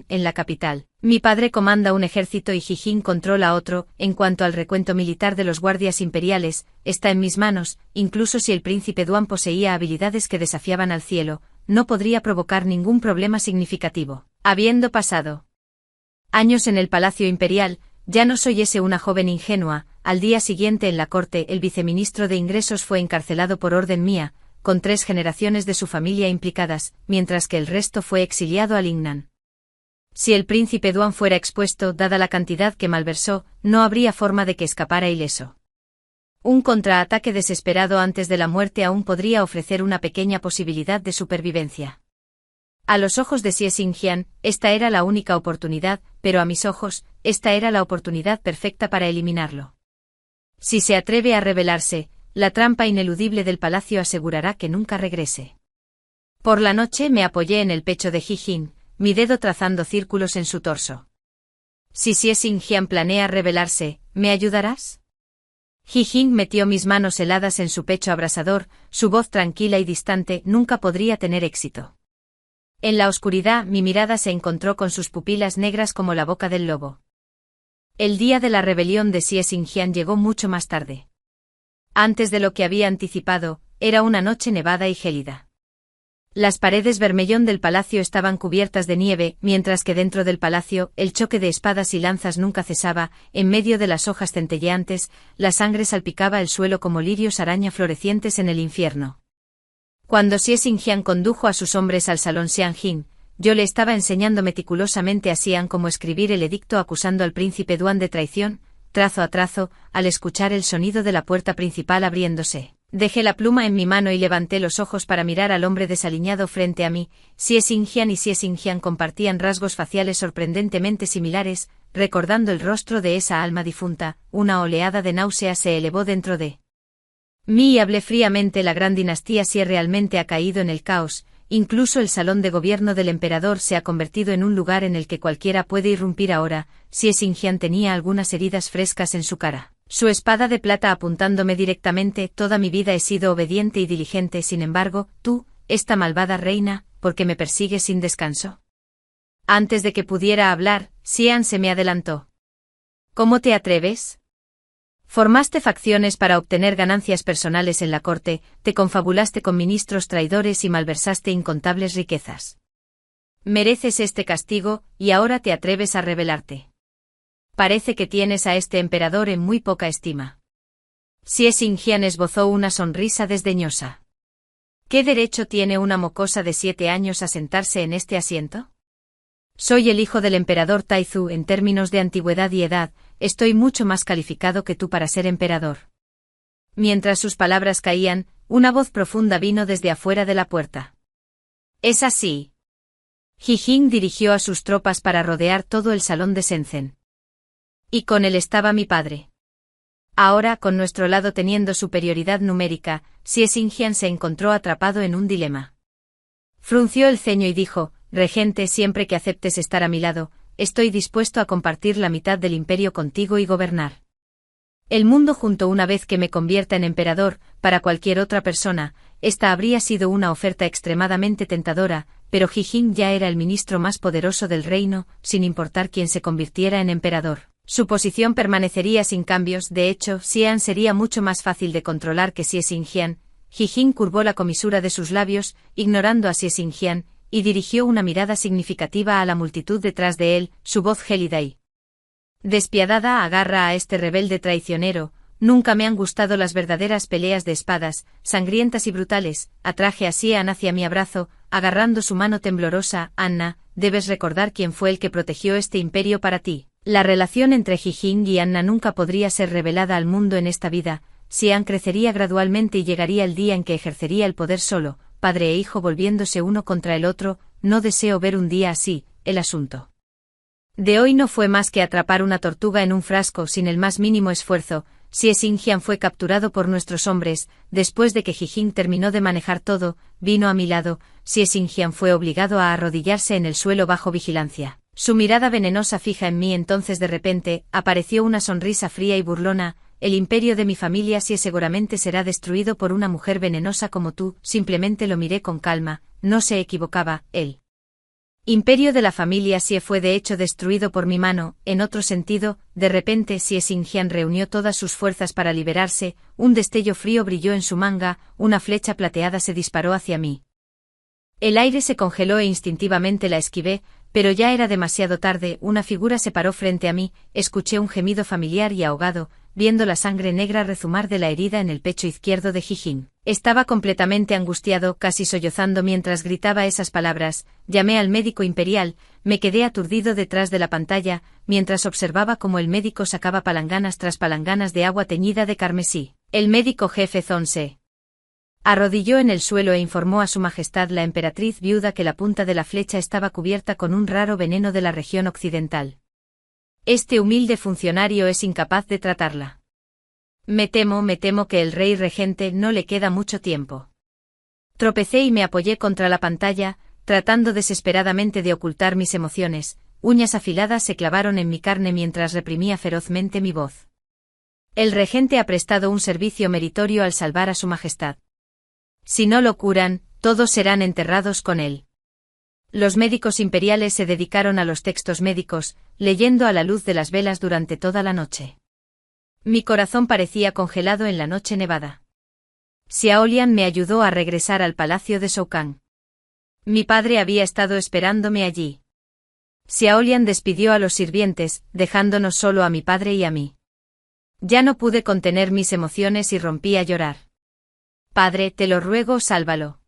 en la capital. Mi padre comanda un ejército y Jijin controla otro. En cuanto al recuento militar de los guardias imperiales, está en mis manos. Incluso si el príncipe Duan poseía habilidades que desafiaban al cielo, no podría provocar ningún problema significativo. Habiendo pasado años en el palacio imperial, ya no soy una joven ingenua. Al día siguiente en la corte, el viceministro de ingresos fue encarcelado por orden mía, con 3 generaciones de su familia implicadas, mientras que el resto fue exiliado a Lingnan. Si el príncipe Duan fuera expuesto, dada la cantidad que malversó, no habría forma de que escapara ileso. Un contraataque desesperado antes de la muerte aún podría ofrecer una pequeña posibilidad de supervivencia. A los ojos de Xie, esta era la única oportunidad, pero a mis ojos, esta era la oportunidad perfecta para eliminarlo. Si se atreve a rebelarse, la trampa ineludible del palacio asegurará que nunca regrese. Por la noche me apoyé en el pecho de Jijin, mi dedo trazando círculos en su torso. Si Xie planea rebelarse, ¿me ayudarás? Jijin metió mis manos heladas en su pecho abrasador, su voz tranquila y distante. Nunca podría tener éxito. En la oscuridad mi mirada se encontró con sus pupilas negras como la boca del lobo. El día de la rebelión de Xie llegó mucho más tarde. Antes de lo que había anticipado, era una noche nevada y gélida. Las paredes vermellón del palacio estaban cubiertas de nieve, mientras que dentro del palacio, el choque de espadas y lanzas nunca cesaba. En medio de las hojas centelleantes, la sangre salpicaba el suelo como lirios araña florecientes en el infierno. Cuando Xie condujo a sus hombres al salón Xianjin, yo le estaba enseñando meticulosamente a Xian cómo escribir el edicto acusando al príncipe Duan de traición, trazo a trazo. Al escuchar el sonido de la puerta principal abriéndose, dejé la pluma en mi mano y levanté los ojos para mirar al hombre desaliñado frente a mí. Xie y Xie compartían rasgos faciales sorprendentemente similares, recordando el rostro de esa alma difunta. Una oleada de náusea se elevó dentro de mí y hablé fríamente. La gran dinastía Xie realmente ha caído en el caos. Incluso el salón de gobierno del emperador se ha convertido en un lugar en el que cualquiera puede irrumpir ahora. Xie tenía algunas heridas frescas en su cara, su espada de plata apuntándome directamente. Toda mi vida he sido obediente y diligente. Sin embargo, tú, esta malvada reina, ¿por qué me persigues sin descanso? Antes de que pudiera hablar, Xian se me adelantó. ¿Cómo te atreves? Formaste facciones para obtener ganancias personales en la corte, te confabulaste con ministros traidores y malversaste incontables riquezas. Mereces este castigo, y ahora te atreves a rebelarte. Parece que tienes a este emperador en muy poca estima. Xie esbozó una sonrisa desdeñosa. ¿Qué derecho tiene una mocosa de 7 años a sentarse en este asiento? Soy el hijo del emperador Taizu. En términos de antigüedad y edad, estoy mucho más calificado que tú para ser emperador. Mientras sus palabras caían, una voz profunda vino desde afuera de la puerta. ¿Es así? Jijin dirigió a sus tropas para rodear todo el salón de Shenzhen. Y con él estaba mi padre. Ahora, con nuestro lado teniendo superioridad numérica, Xie se encontró atrapado en un dilema. Frunció el ceño y dijo: «Regente, siempre que aceptes estar a mi lado, estoy dispuesto a compartir la mitad del imperio contigo y gobernar el mundo junto. Una vez que me convierta en emperador, para cualquier otra persona, esta habría sido una oferta extremadamente tentadora, pero Jijin ya era el ministro más poderoso del reino, sin importar quién se convirtiera en emperador. Su posición permanecería sin cambios. De hecho, Xian sería mucho más fácil de controlar que Xie Xingqian». Jijin curvó la comisura de sus labios, ignorando a Xie Xingqian, y dirigió una mirada significativa a la multitud detrás de él, su voz gélida y despiadada: «Agarra a este rebelde traicionero. Nunca me han gustado las verdaderas peleas de espadas, sangrientas y brutales». Atraje a Xian hacia mi abrazo, agarrando su mano temblorosa. «Anna, debes recordar quién fue el que protegió este imperio para ti». La relación entre Jijin y Anna nunca podría ser revelada al mundo en esta vida. Xian crecería gradualmente y llegaría el día en que ejercería el poder solo, padre e hijo volviéndose uno contra el otro. No deseo ver un día así. El asunto de hoy no fue más que atrapar una tortuga en un frasco sin el más mínimo esfuerzo. Xie Xingqian fue capturado por nuestros hombres. Después de que Jijin terminó de manejar todo, vino a mi lado. Xie Xingqian fue obligado a arrodillarse en el suelo bajo vigilancia, su mirada venenosa fija en mí. Entonces de repente, apareció una sonrisa fría y burlona. «El imperio de mi familia Xie seguramente será destruido por una mujer venenosa como tú». Simplemente lo miré con calma. No se equivocaba. El imperio de la familia Xie fue de hecho destruido por mi mano. En otro sentido, de repente Xie Xingqian reunió todas sus fuerzas para liberarse. Un destello frío brilló en su manga, una flecha plateada se disparó hacia mí. El aire se congeló e instintivamente la esquivé, pero ya era demasiado tarde. Una figura se paró frente a mí, escuché un gemido familiar y ahogado, viendo la sangre negra rezumar de la herida en el pecho izquierdo de Jijin. Estaba completamente angustiado, casi sollozando mientras gritaba esas palabras. Llamé al médico imperial. Me quedé aturdido detrás de la pantalla, mientras observaba cómo el médico sacaba palanganas tras palanganas de agua teñida de carmesí. El médico jefe Zong se arrodilló en el suelo e informó a su majestad la emperatriz viuda que la punta de la flecha estaba cubierta con un raro veneno de la región occidental. Este humilde funcionario es incapaz de tratarla. Me temo que el rey regente no le queda mucho tiempo». Tropecé y me apoyé contra la pantalla, tratando desesperadamente de ocultar mis emociones. Uñas afiladas se clavaron en mi carne mientras reprimía ferozmente mi voz. «El regente ha prestado un servicio meritorio al salvar a su majestad. Si no lo curan, todos serán enterrados con él». Los médicos imperiales se dedicaron a los textos médicos, leyendo a la luz de las velas durante toda la noche. Mi corazón parecía congelado en la noche nevada. Xiaolian me ayudó a regresar al palacio de Shoukan. Mi padre había estado esperándome allí. Xiaolian despidió a los sirvientes, dejándonos solo a mi padre y a mí. Ya no pude contener mis emociones y rompí a llorar. «Padre, te lo ruego, sálvalo».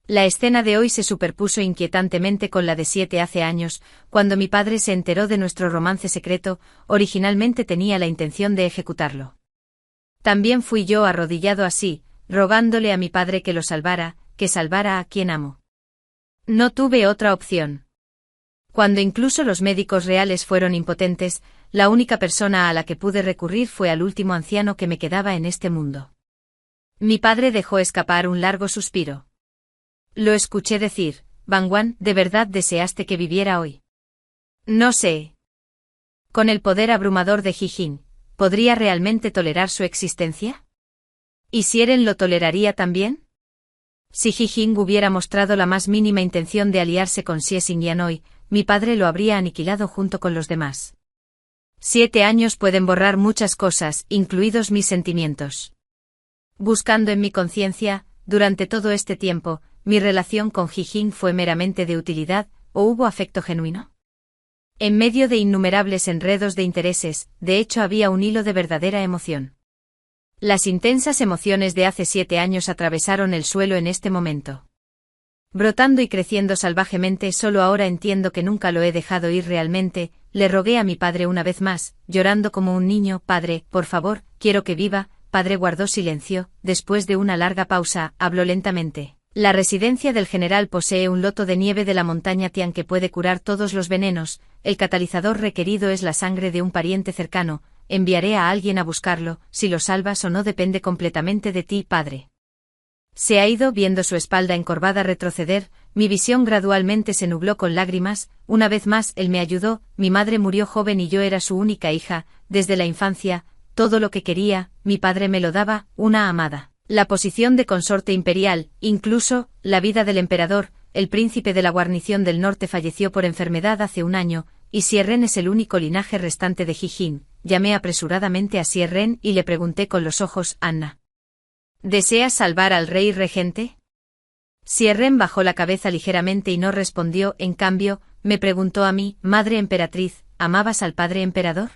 La escena de hoy se superpuso inquietantemente con la de 7 hace años, cuando mi padre se enteró de nuestro romance secreto. Originalmente tenía la intención de ejecutarlo. También fui yo arrodillado así, rogándole a mi padre que lo salvara, que salvara a quien amo. No tuve otra opción. Cuando incluso los médicos reales fueron impotentes, la única persona a la que pude recurrir fue al último anciano que me quedaba en este mundo. Mi padre dejó escapar un largo suspiro. Lo escuché decir: «Bangwan, ¿de verdad deseaste que viviera hoy?» No sé. Con el poder abrumador de Jijin, ¿podría realmente tolerar su existencia? ¿Y si Eren lo toleraría también? Si Jijin hubiera mostrado la más mínima intención de aliarse con Xie Xingqian hoy, mi padre lo habría aniquilado junto con los demás. 7 años pueden borrar muchas cosas, incluidos mis sentimientos. Buscando en mi conciencia, durante todo este tiempo, ¿mi relación con Jijin fue meramente de utilidad, o hubo afecto genuino? En medio de innumerables enredos de intereses, de hecho había un hilo de verdadera emoción. Las intensas emociones de hace 7 años atravesaron el suelo en este momento. Brotando y creciendo salvajemente. Solo ahora entiendo que nunca lo he dejado ir realmente. Le rogué a mi padre una vez más, llorando como un niño: «Padre, por favor, quiero que viva». Padre guardó silencio. Después de una larga pausa, habló lentamente. «La residencia del general posee un loto de nieve de la montaña Tian que puede curar todos los venenos. El catalizador requerido es la sangre de un pariente cercano. Enviaré a alguien a buscarlo. Si lo salvas o no depende completamente de ti, padre». Se ha ido viendo su espalda encorvada retroceder, mi visión gradualmente se nubló con lágrimas, una vez más él me ayudó, mi madre murió joven y yo era su única hija, desde la infancia, todo lo que quería, mi padre me lo daba, una amada. La posición de consorte imperial, incluso, la vida del emperador, el príncipe de la guarnición del norte falleció por enfermedad hace un año, y Sierren es el único linaje restante de Jijin. Llamé apresuradamente a Sierren y le pregunté con los ojos, Anna. ¿Deseas salvar al rey regente? Sierren bajó la cabeza ligeramente y no respondió, en cambio, me preguntó a mí, madre emperatriz, ¿amabas al padre emperador?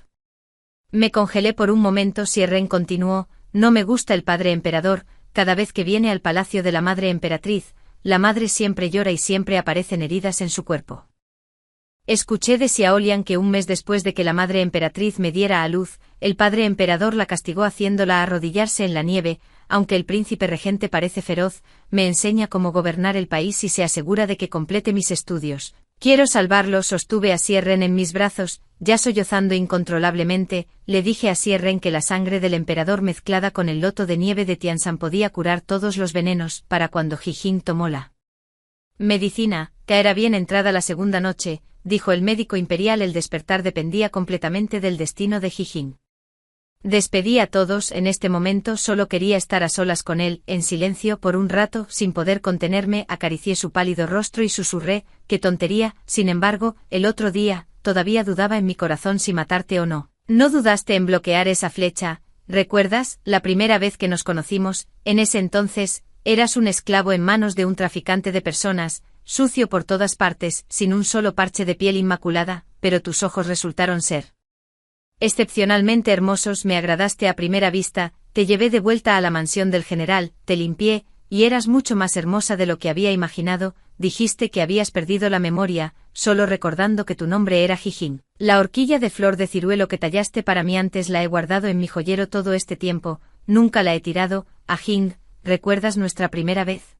Me congelé por un momento. Sierren continuó, no me gusta el padre emperador, cada vez que viene al palacio de la madre emperatriz, la madre siempre llora y siempre aparecen heridas en su cuerpo. Escuché de Xiaolian que un mes después de que la madre emperatriz me diera a luz, el padre emperador la castigó haciéndola arrodillarse en la nieve, aunque el príncipe regente parece feroz, me enseña cómo gobernar el país y se asegura de que complete mis estudios. Quiero salvarlo. Sostuve a Sierren en mis brazos, ya sollozando incontrolablemente, le dije a Sierren que la sangre del emperador mezclada con el loto de nieve de Tianshan podía curar todos los venenos, para cuando Jijin tomó la medicina, caerá bien entrada la segunda noche, dijo el médico imperial. El despertar dependía completamente del destino de Jijin. Despedí a todos. En este momento solo quería estar a solas con él, en silencio por un rato, sin poder contenerme, acaricié su pálido rostro y susurré, qué tontería. Sin embargo, el otro día, todavía dudaba en mi corazón si matarte o no. No dudaste en bloquear esa flecha, ¿recuerdas? La primera vez que nos conocimos, en ese entonces, eras un esclavo en manos de un traficante de personas, sucio por todas partes, sin un solo parche de piel inmaculada, pero tus ojos resultaron ser excepcionalmente hermosos. Me agradaste a primera vista, te llevé de vuelta a la mansión del general, te limpié, y eras mucho más hermosa de lo que había imaginado. Dijiste que habías perdido la memoria, solo recordando que tu nombre era Jijin. La horquilla de flor de ciruelo que tallaste para mí antes la he guardado en mi joyero todo este tiempo, nunca la he tirado. Jing, ¿recuerdas nuestra primera vez?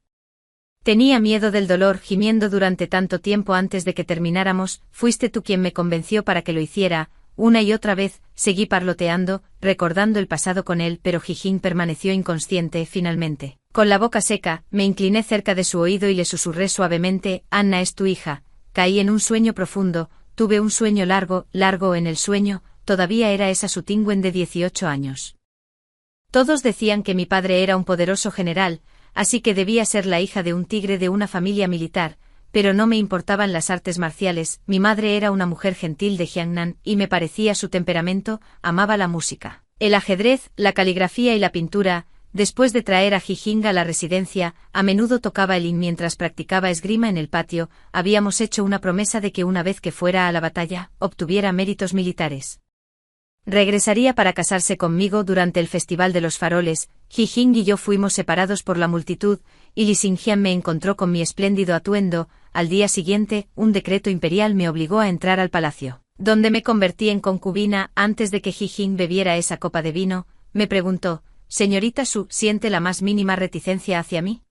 Tenía miedo del dolor, gimiendo durante tanto tiempo antes de que termináramos, fuiste tú quien me convenció para que lo hiciera. Una y otra vez, seguí parloteando, recordando el pasado con él, pero Jijin permaneció inconsciente. Finalmente, con la boca seca, me incliné cerca de su oído y le susurré suavemente, Anna es tu hija. Caí en un sueño profundo, tuve un sueño largo en el sueño, todavía era esa su Tingwen de 18 años. Todos decían que mi padre era un poderoso general, así que debía ser la hija de un tigre de una familia militar, pero no me importaban las artes marciales. Mi madre era una mujer gentil de Jiangnan, y me parecía su temperamento, amaba la música, el ajedrez, la caligrafía y la pintura. Después de traer a Jijin a la residencia, a menudo tocaba el yin mientras practicaba esgrima en el patio. Habíamos hecho una promesa de que una vez que fuera a la batalla, obtuviera méritos militares, regresaría para casarse conmigo. Durante el Festival de los Faroles, Jijin y yo fuimos separados por la multitud, y Li Xingjian me encontró con mi espléndido atuendo. Al día siguiente, un decreto imperial me obligó a entrar al palacio, donde me convertí en concubina. Antes de que Jijin bebiera esa copa de vino, me preguntó, «Señorita Su, ¿siente la más mínima reticencia hacia mí?»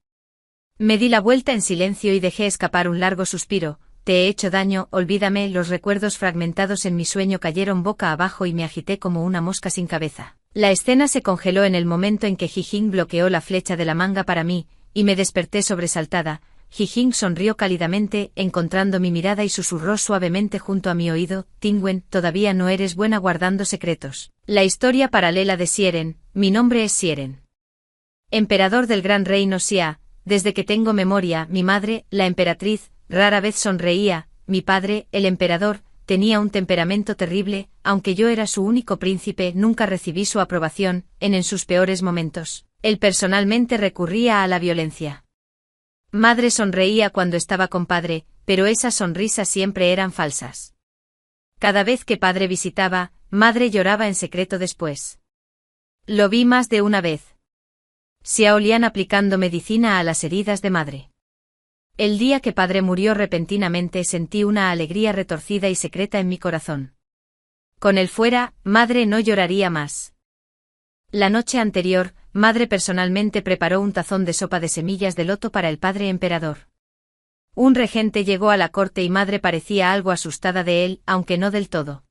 Me di la vuelta en silencio y dejé escapar un largo suspiro. «Te he hecho daño, olvídame». Los recuerdos fragmentados en mi sueño cayeron boca abajo y me agité como una mosca sin cabeza. La escena se congeló en el momento en que Jijin bloqueó la flecha de la manga para mí, y me desperté sobresaltada. Jijin sonrió cálidamente, encontrando mi mirada y susurró suavemente junto a mi oído, Tingwen, todavía no eres buena guardando secretos. La historia paralela de Sieren. Mi nombre es Sieren, emperador del gran reino Xia. Desde que tengo memoria, mi madre, la emperatriz, rara vez sonreía. Mi padre, el emperador, tenía un temperamento terrible. Aunque yo era su único príncipe, nunca recibí su aprobación. En sus peores momentos, él personalmente recurría a la violencia. Madre sonreía cuando estaba con padre, pero esas sonrisas siempre eran falsas. Cada vez que padre visitaba, madre lloraba en secreto después. Lo vi más de una vez. Xiaolian aplicando medicina a las heridas de madre. El día que padre murió repentinamente sentí una alegría retorcida y secreta en mi corazón. Con él fuera, madre no lloraría más. La noche anterior, madre personalmente preparó un tazón de sopa de semillas de loto para el padre emperador. Un regente llegó a la corte y madre parecía algo asustada de él, aunque no del todo.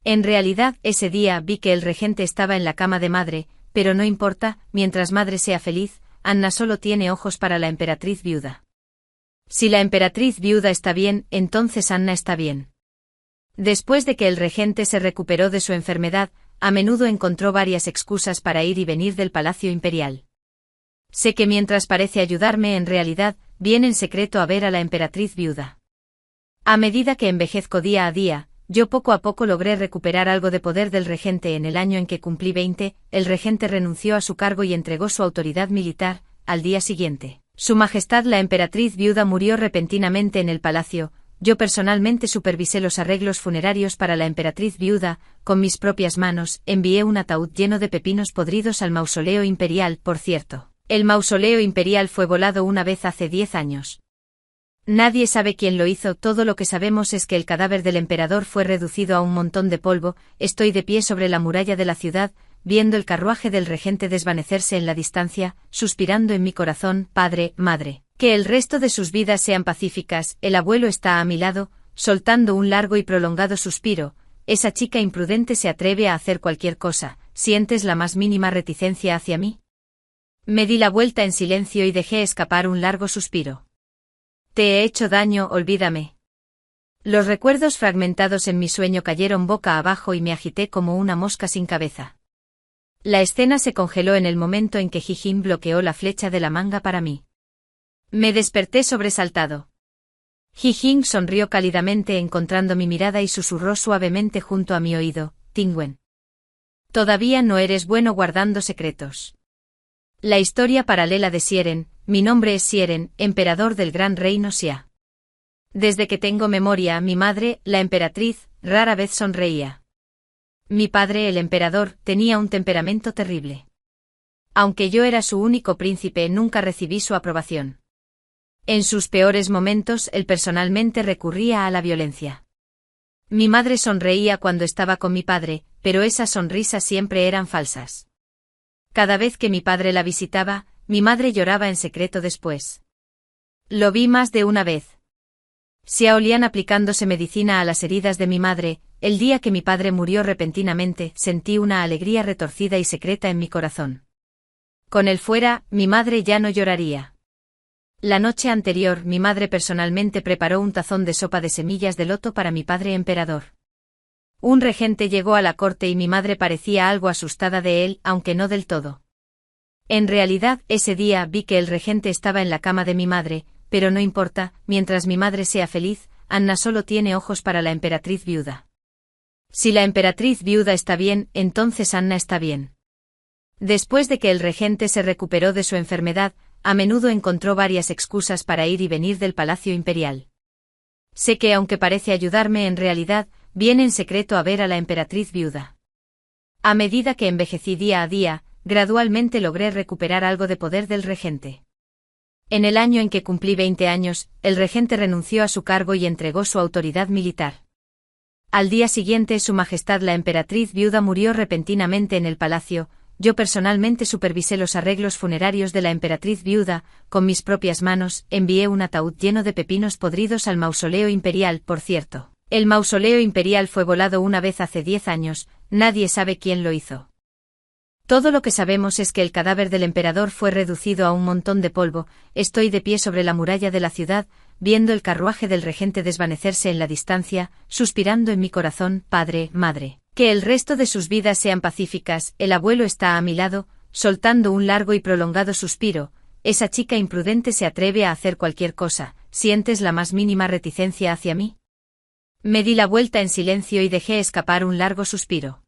En realidad, ese día vi que el regente estaba en la cama de madre, pero no importa, mientras madre sea feliz, Anna solo tiene ojos para la emperatriz viuda. Si la emperatriz viuda está bien, entonces Anna está bien. Después de que el regente se recuperó de su enfermedad, a menudo encontró varias excusas para ir y venir del palacio imperial. Sé que mientras parece ayudarme, en realidad, viene en secreto a ver a la emperatriz viuda. A medida que envejezco día a día, yo poco a poco logré recuperar algo de poder del regente. En el año en que cumplí 20, el regente renunció a su cargo y entregó su autoridad militar. Al día siguiente, Su Majestad la emperatriz viuda murió repentinamente en el palacio. Yo personalmente supervisé los arreglos funerarios para la emperatriz viuda. Con mis propias manos, envié un ataúd lleno de pepinos podridos al mausoleo imperial. Por cierto, el mausoleo imperial fue volado una vez hace 10 años. Nadie sabe quién lo hizo. Todo lo que sabemos es que el cadáver del emperador fue reducido a un montón de polvo. Estoy de pie sobre la muralla de la ciudad, viendo el carruaje del regente desvanecerse en la distancia, suspirando en mi corazón: Padre, Madre, que el resto de sus vidas sean pacíficas. El abuelo está a mi lado, soltando un largo y prolongado suspiro. Esa chica imprudente se atreve a hacer cualquier cosa. ¿Sientes la más mínima reticencia hacia mí? Me di la vuelta en silencio y dejé escapar un largo suspiro. Te he hecho daño, olvídame. Los recuerdos fragmentados en mi sueño cayeron boca abajo y me agité como una mosca sin cabeza. La escena se congeló en el momento en que Ji-Jin bloqueó la flecha de la manga para mí. Me desperté sobresaltado. Ji-Jin sonrió cálidamente encontrando mi mirada y susurró suavemente junto a mi oído: Tingwen. Todavía no eres bueno guardando secretos. La historia paralela de Sieren. Mi nombre es Sieren, emperador del gran reino Xia. Desde que tengo memoria, mi madre, la emperatriz, rara vez sonreía. Mi padre, el emperador, tenía un temperamento terrible. Aunque yo era su único príncipe, nunca recibí su aprobación. En sus peores momentos, él personalmente recurría a la violencia. Mi madre sonreía cuando estaba con mi padre, pero esas sonrisas siempre eran falsas. Cada vez que mi padre la visitaba, mi madre lloraba en secreto después. Lo vi más de una vez. Xiao Lian aplicándose medicina a las heridas de mi madre. El día que mi padre murió repentinamente, sentí una alegría retorcida y secreta en mi corazón. Con él fuera, mi madre ya no lloraría. La noche anterior, mi madre personalmente preparó un tazón de sopa de semillas de loto para mi padre emperador. Un regente llegó a la corte y mi madre parecía algo asustada de él, aunque no del todo. En realidad, ese día vi que el regente estaba en la cama de mi madre, pero no importa, mientras mi madre sea feliz. Anna solo tiene ojos para la emperatriz viuda. Si la emperatriz viuda está bien, entonces Anna está bien. Después de que el regente se recuperó de su enfermedad, a menudo encontró varias excusas para ir y venir del palacio imperial. Sé que aunque parece ayudarme, en realidad, viene en secreto a ver a la emperatriz viuda. A medida que envejecí día a día, gradualmente logré recuperar algo de poder del regente. En el año en que cumplí 20 años, el regente renunció a su cargo y entregó su autoridad militar. Al día siguiente, Su Majestad la emperatriz viuda murió repentinamente en el palacio. Yo personalmente supervisé los arreglos funerarios de la emperatriz viuda. Con mis propias manos, envié un ataúd lleno de pepinos podridos al mausoleo imperial. Por cierto, el mausoleo imperial fue volado una vez hace 10 años. Nadie sabe quién lo hizo. Todo lo que sabemos es que el cadáver del emperador fue reducido a un montón de polvo. Estoy de pie sobre la muralla de la ciudad, viendo el carruaje del regente desvanecerse en la distancia, suspirando en mi corazón: Padre, Madre, que el resto de sus vidas sean pacíficas. El abuelo está a mi lado, soltando un largo y prolongado suspiro. Esa chica imprudente se atreve a hacer cualquier cosa. ¿Sientes la más mínima reticencia hacia mí? Me di la vuelta en silencio y dejé escapar un largo suspiro.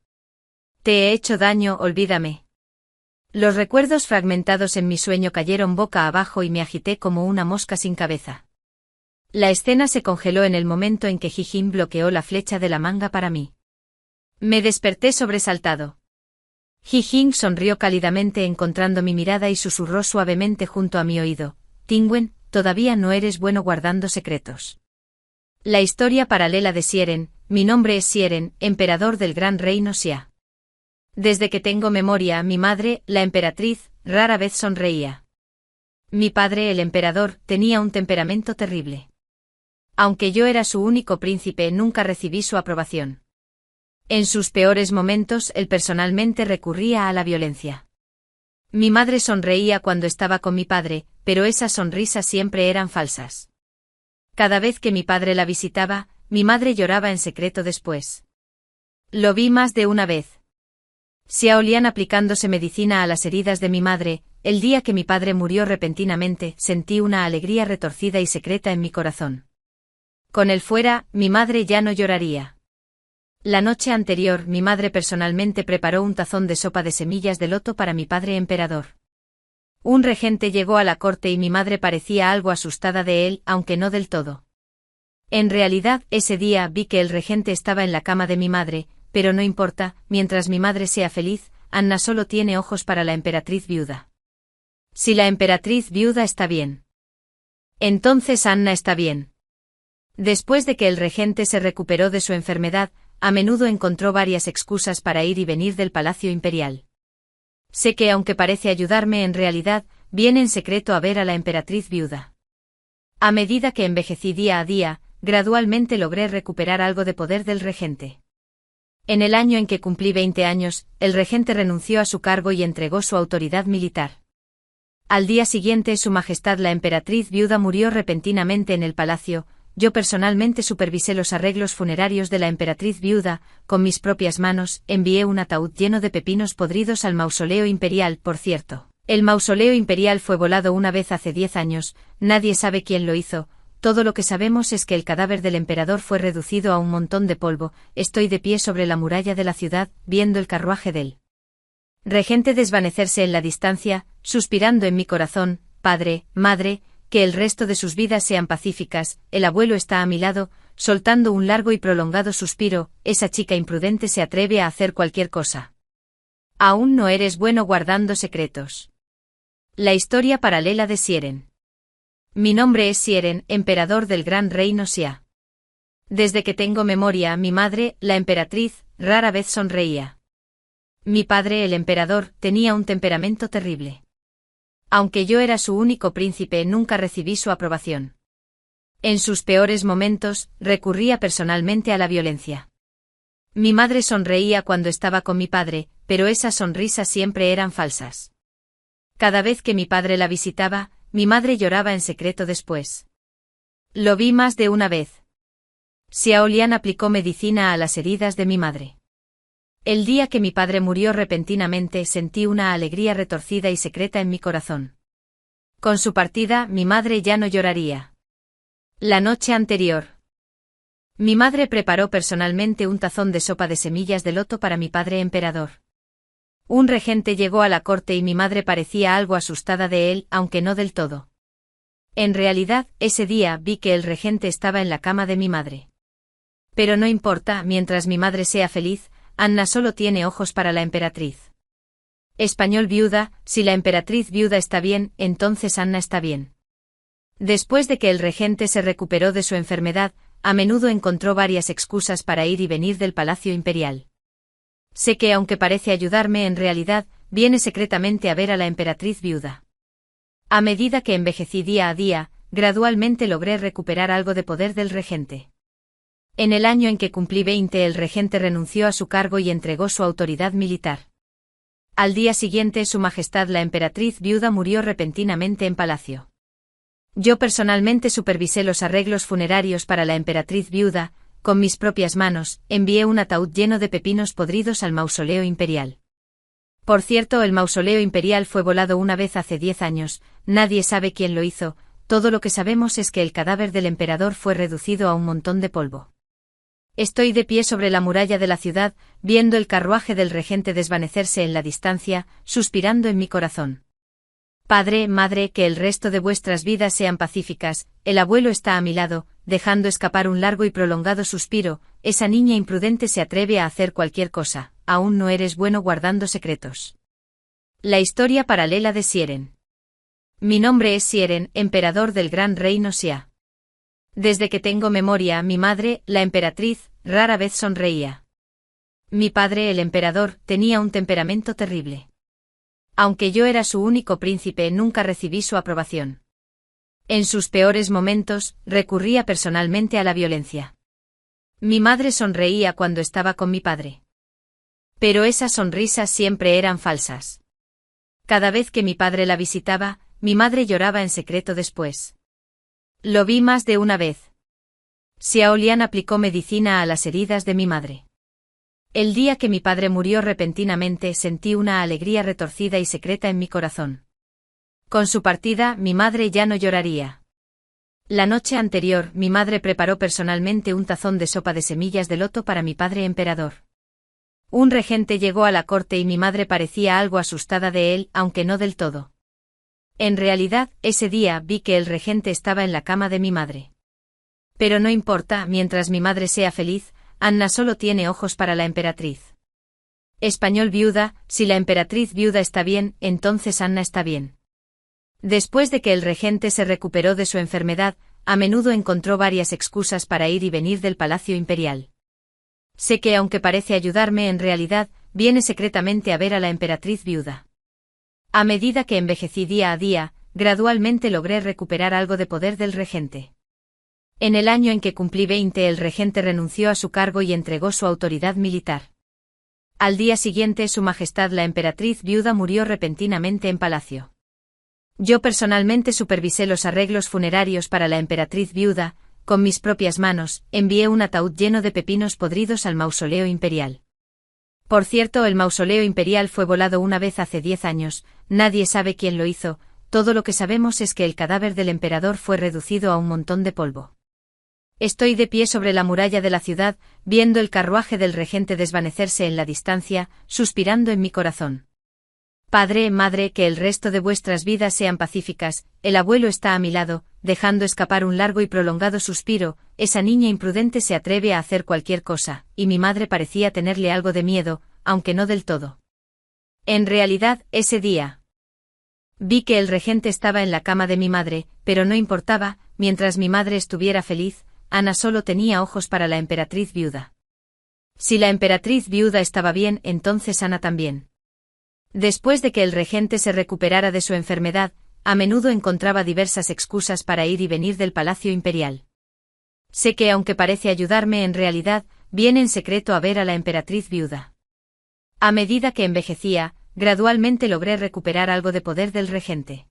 Te he hecho daño, olvídame. Los recuerdos fragmentados en mi sueño cayeron boca abajo y me agité como una mosca sin cabeza. La escena se congeló en el momento en que Ji-Jin bloqueó la flecha de la manga para mí. Me desperté sobresaltado. Ji-Jin sonrió cálidamente encontrando mi mirada y susurró suavemente junto a mi oído: Tingwen, todavía no eres bueno guardando secretos. La historia paralela de Sieren. Mi nombre es Sieren, emperador del gran reino Xia. Desde que tengo memoria, mi madre, la emperatriz, rara vez sonreía. Mi padre, el emperador, tenía un temperamento terrible. Aunque yo era su único príncipe, nunca recibí su aprobación. En sus peores momentos, él personalmente recurría a la violencia. Mi madre sonreía cuando estaba con mi padre, pero esas sonrisas siempre eran falsas. Cada vez que mi padre la visitaba, mi madre lloraba en secreto después. Lo vi más de una vez. Xiao Lian aplicándose medicina a las heridas de mi madre. El día que mi padre murió repentinamente, sentí una alegría retorcida y secreta en mi corazón. Con él fuera, mi madre ya no lloraría. La noche anterior, mi madre personalmente preparó un tazón de sopa de semillas de loto para mi padre emperador. Un regente llegó a la corte y mi madre parecía algo asustada de él, aunque no del todo. En realidad, ese día vi que el regente estaba en la cama de mi madre, pero no importa, mientras mi madre sea feliz, Anna solo tiene ojos para la emperatriz viuda. Si la emperatriz viuda está bien, entonces Anna está bien. Después de que el regente se recuperó de su enfermedad, a menudo encontró varias excusas para ir y venir del palacio imperial. Sé que aunque parece ayudarme en realidad, viene en secreto a ver a la emperatriz viuda. A medida que envejecí día a día, gradualmente logré recuperar algo de poder del regente. En el año en que cumplí 20 años, el regente renunció a su cargo y entregó su autoridad militar. Al día siguiente Su Majestad la emperatriz viuda murió repentinamente en el palacio. Yo personalmente supervisé los arreglos funerarios de la emperatriz viuda, con mis propias manos, envié un ataúd lleno de pepinos podridos al mausoleo imperial, por cierto. El mausoleo imperial fue volado una vez hace 10 años, nadie sabe quién lo hizo, todo lo que sabemos es que el cadáver del emperador fue reducido a un montón de polvo. Estoy de pie sobre la muralla de la ciudad, viendo el carruaje del regente desvanecerse en la distancia, suspirando en mi corazón, padre, madre, que el resto de sus vidas sean pacíficas. El abuelo está a mi lado, soltando un largo y prolongado suspiro. Esa chica imprudente se atreve a hacer cualquier cosa. Aún no eres bueno guardando secretos. La historia paralela de Sieren. Mi nombre es Sieren, emperador del gran reino Xia. Desde que tengo memoria, mi madre, la emperatriz, rara vez sonreía. Mi padre, el emperador, tenía un temperamento terrible. Aunque yo era su único príncipe, nunca recibí su aprobación. En sus peores momentos, recurría personalmente a la violencia. Mi madre sonreía cuando estaba con mi padre, pero esas sonrisas siempre eran falsas. Cada vez que mi padre la visitaba, mi madre lloraba en secreto después. Lo vi más de una vez. Xiao Lian aplicó medicina a las heridas de mi madre. El día que mi padre murió repentinamente sentí una alegría retorcida y secreta en mi corazón. Con su partida, mi madre ya no lloraría. La noche anterior, mi madre preparó personalmente un tazón de sopa de semillas de loto para mi padre emperador. Un regente llegó a la corte y mi madre parecía algo asustada de él, aunque no del todo. En realidad, ese día vi que el regente estaba en la cama de mi madre. Pero no importa, mientras mi madre sea feliz, Anna solo tiene ojos para la emperatriz. Español viuda, si la emperatriz viuda está bien, entonces Anna está bien. Después de que el regente se recuperó de su enfermedad, a menudo encontró varias excusas para ir y venir del palacio imperial. Sé que aunque parece ayudarme en realidad, viene secretamente a ver a la emperatriz viuda. A medida que envejecí día a día, gradualmente logré recuperar algo de poder del regente. En el año en que cumplí 20, el regente renunció a su cargo y entregó su autoridad militar. Al día siguiente, Su Majestad la emperatriz viuda murió repentinamente en palacio. Yo personalmente supervisé los arreglos funerarios para la emperatriz viuda. Con mis propias manos, envié un ataúd lleno de pepinos podridos al mausoleo imperial. Por cierto, el mausoleo imperial fue volado una vez hace 10 años, nadie sabe quién lo hizo, todo lo que sabemos es que el cadáver del emperador fue reducido a un montón de polvo. Estoy de pie sobre la muralla de la ciudad, viendo el carruaje del regente desvanecerse en la distancia, suspirando en mi corazón. Padre, madre, que el resto de vuestras vidas sean pacíficas. El abuelo está a mi lado, dejando escapar un largo y prolongado suspiro. Esa niña imprudente se atreve a hacer cualquier cosa. Aún no eres bueno guardando secretos. La historia paralela de Sieren. Mi nombre es Sieren, emperador del gran reino Xia. Desde que tengo memoria, mi madre, la emperatriz, rara vez sonreía. Mi padre, el emperador, tenía un temperamento terrible. Aunque yo era su único príncipe, nunca recibí su aprobación. En sus peores momentos, recurría personalmente a la violencia. Mi madre sonreía cuando estaba con mi padre. Pero esas sonrisas siempre eran falsas. Cada vez que mi padre la visitaba, mi madre lloraba en secreto después. Lo vi más de una vez. Xiao Lian aplicó medicina a las heridas de mi madre. El día que mi padre murió repentinamente sentí una alegría retorcida y secreta en mi corazón. Con su partida, mi madre ya no lloraría. La noche anterior, mi madre preparó personalmente un tazón de sopa de semillas de loto para mi padre emperador. Un regente llegó a la corte y mi madre parecía algo asustada de él, aunque no del todo. En realidad, ese día vi que el regente estaba en la cama de mi madre. Pero no importa, mientras mi madre sea feliz, Anna solo tiene ojos para la emperatriz. Español viuda, si la emperatriz viuda está bien, entonces Anna está bien. Después de que el regente se recuperó de su enfermedad, a menudo encontró varias excusas para ir y venir del palacio imperial. Sé que aunque parece ayudarme en realidad, viene secretamente a ver a la emperatriz viuda. A medida que envejecí día a día, gradualmente logré recuperar algo de poder del regente. En el año en que cumplí 20 el regente renunció a su cargo y entregó su autoridad militar. Al día siguiente Su Majestad la emperatriz viuda murió repentinamente en palacio. Yo personalmente supervisé los arreglos funerarios para la emperatriz viuda. Con mis propias manos, envié un ataúd lleno de pepinos podridos al mausoleo imperial. Por cierto, el mausoleo imperial fue volado una vez hace 10 años, nadie sabe quién lo hizo, todo lo que sabemos es que el cadáver del emperador fue reducido a un montón de polvo. Estoy de pie sobre la muralla de la ciudad, viendo el carruaje del regente desvanecerse en la distancia, suspirando en mi corazón. Padre, madre, que el resto de vuestras vidas sean pacíficas, el abuelo está a mi lado, dejando escapar un largo y prolongado suspiro, esa niña imprudente se atreve a hacer cualquier cosa, y mi madre parecía tenerle algo de miedo, aunque no del todo. En realidad, ese día vi que el regente estaba en la cama de mi madre, pero no importaba, mientras mi madre estuviera feliz, Ana solo tenía ojos para la emperatriz viuda. Si la emperatriz viuda estaba bien, entonces Ana también. Después de que el regente se recuperara de su enfermedad, a menudo encontraba diversas excusas para ir y venir del palacio imperial. Sé que aunque parece ayudarme en realidad, viene en secreto a ver a la emperatriz viuda. A medida que envejecía, gradualmente logré recuperar algo de poder del regente.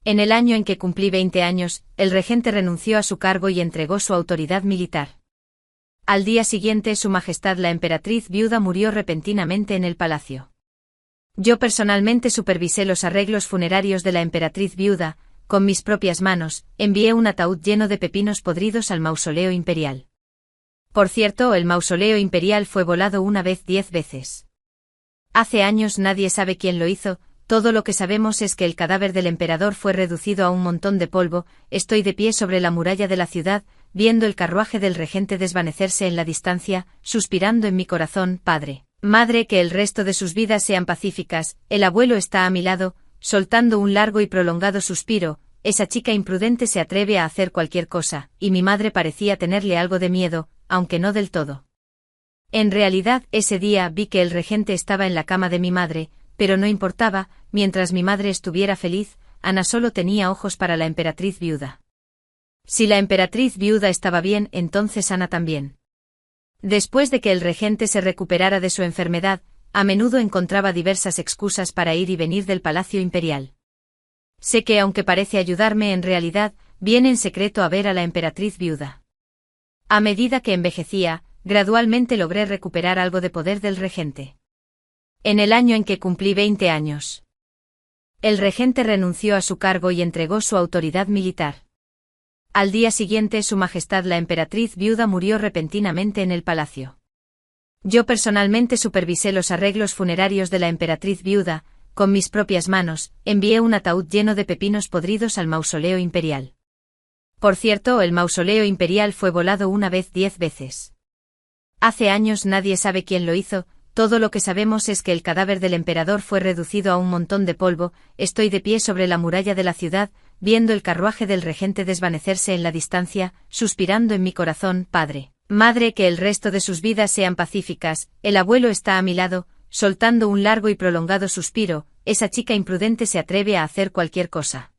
En el año en que cumplí 20 años, el regente renunció a su cargo y entregó su autoridad militar. Al día siguiente Su Majestad la emperatriz viuda murió repentinamente en el palacio. Yo personalmente supervisé los arreglos funerarios de la emperatriz viuda, con mis propias manos, envié un ataúd lleno de pepinos podridos al mausoleo imperial. Por cierto, el mausoleo imperial fue volado una vez 10 veces. Hace años nadie sabe quién lo hizo, todo lo que sabemos es que el cadáver del emperador fue reducido a un montón de polvo. Estoy de pie sobre la muralla de la ciudad, viendo el carruaje del regente desvanecerse en la distancia, suspirando en mi corazón, padre. Madre, que el resto de sus vidas sean pacíficas, el abuelo está a mi lado, soltando un largo y prolongado suspiro, esa chica imprudente se atreve a hacer cualquier cosa, y mi madre parecía tenerle algo de miedo, aunque no del todo. En realidad, ese día vi que el regente estaba en la cama de mi madre, pero no importaba, mientras mi madre estuviera feliz, Ana solo tenía ojos para la emperatriz viuda. Si la emperatriz viuda estaba bien, entonces Ana también. Después de que el regente se recuperara de su enfermedad, a menudo encontraba diversas excusas para ir y venir del palacio imperial. Sé que aunque parece ayudarme en realidad, viene en secreto a ver a la emperatriz viuda. A medida que envejecía, gradualmente logré recuperar algo de poder del regente. En el año en que cumplí 20 años, el regente renunció a su cargo y entregó su autoridad militar. Al día siguiente Su Majestad la emperatriz viuda murió repentinamente en el palacio. Yo personalmente supervisé los arreglos funerarios de la emperatriz viuda, con mis propias manos, envié un ataúd lleno de pepinos podridos al mausoleo imperial. Por cierto, el mausoleo imperial fue volado una vez 10 veces. Hace años nadie sabe quién lo hizo, todo lo que sabemos es que el cadáver del emperador fue reducido a un montón de polvo. Estoy de pie sobre la muralla de la ciudad, viendo el carruaje del regente desvanecerse en la distancia, suspirando en mi corazón, padre. Madre, que el resto de sus vidas sean pacíficas, el abuelo está a mi lado, soltando un largo y prolongado suspiro, esa chica imprudente se atreve a hacer cualquier cosa.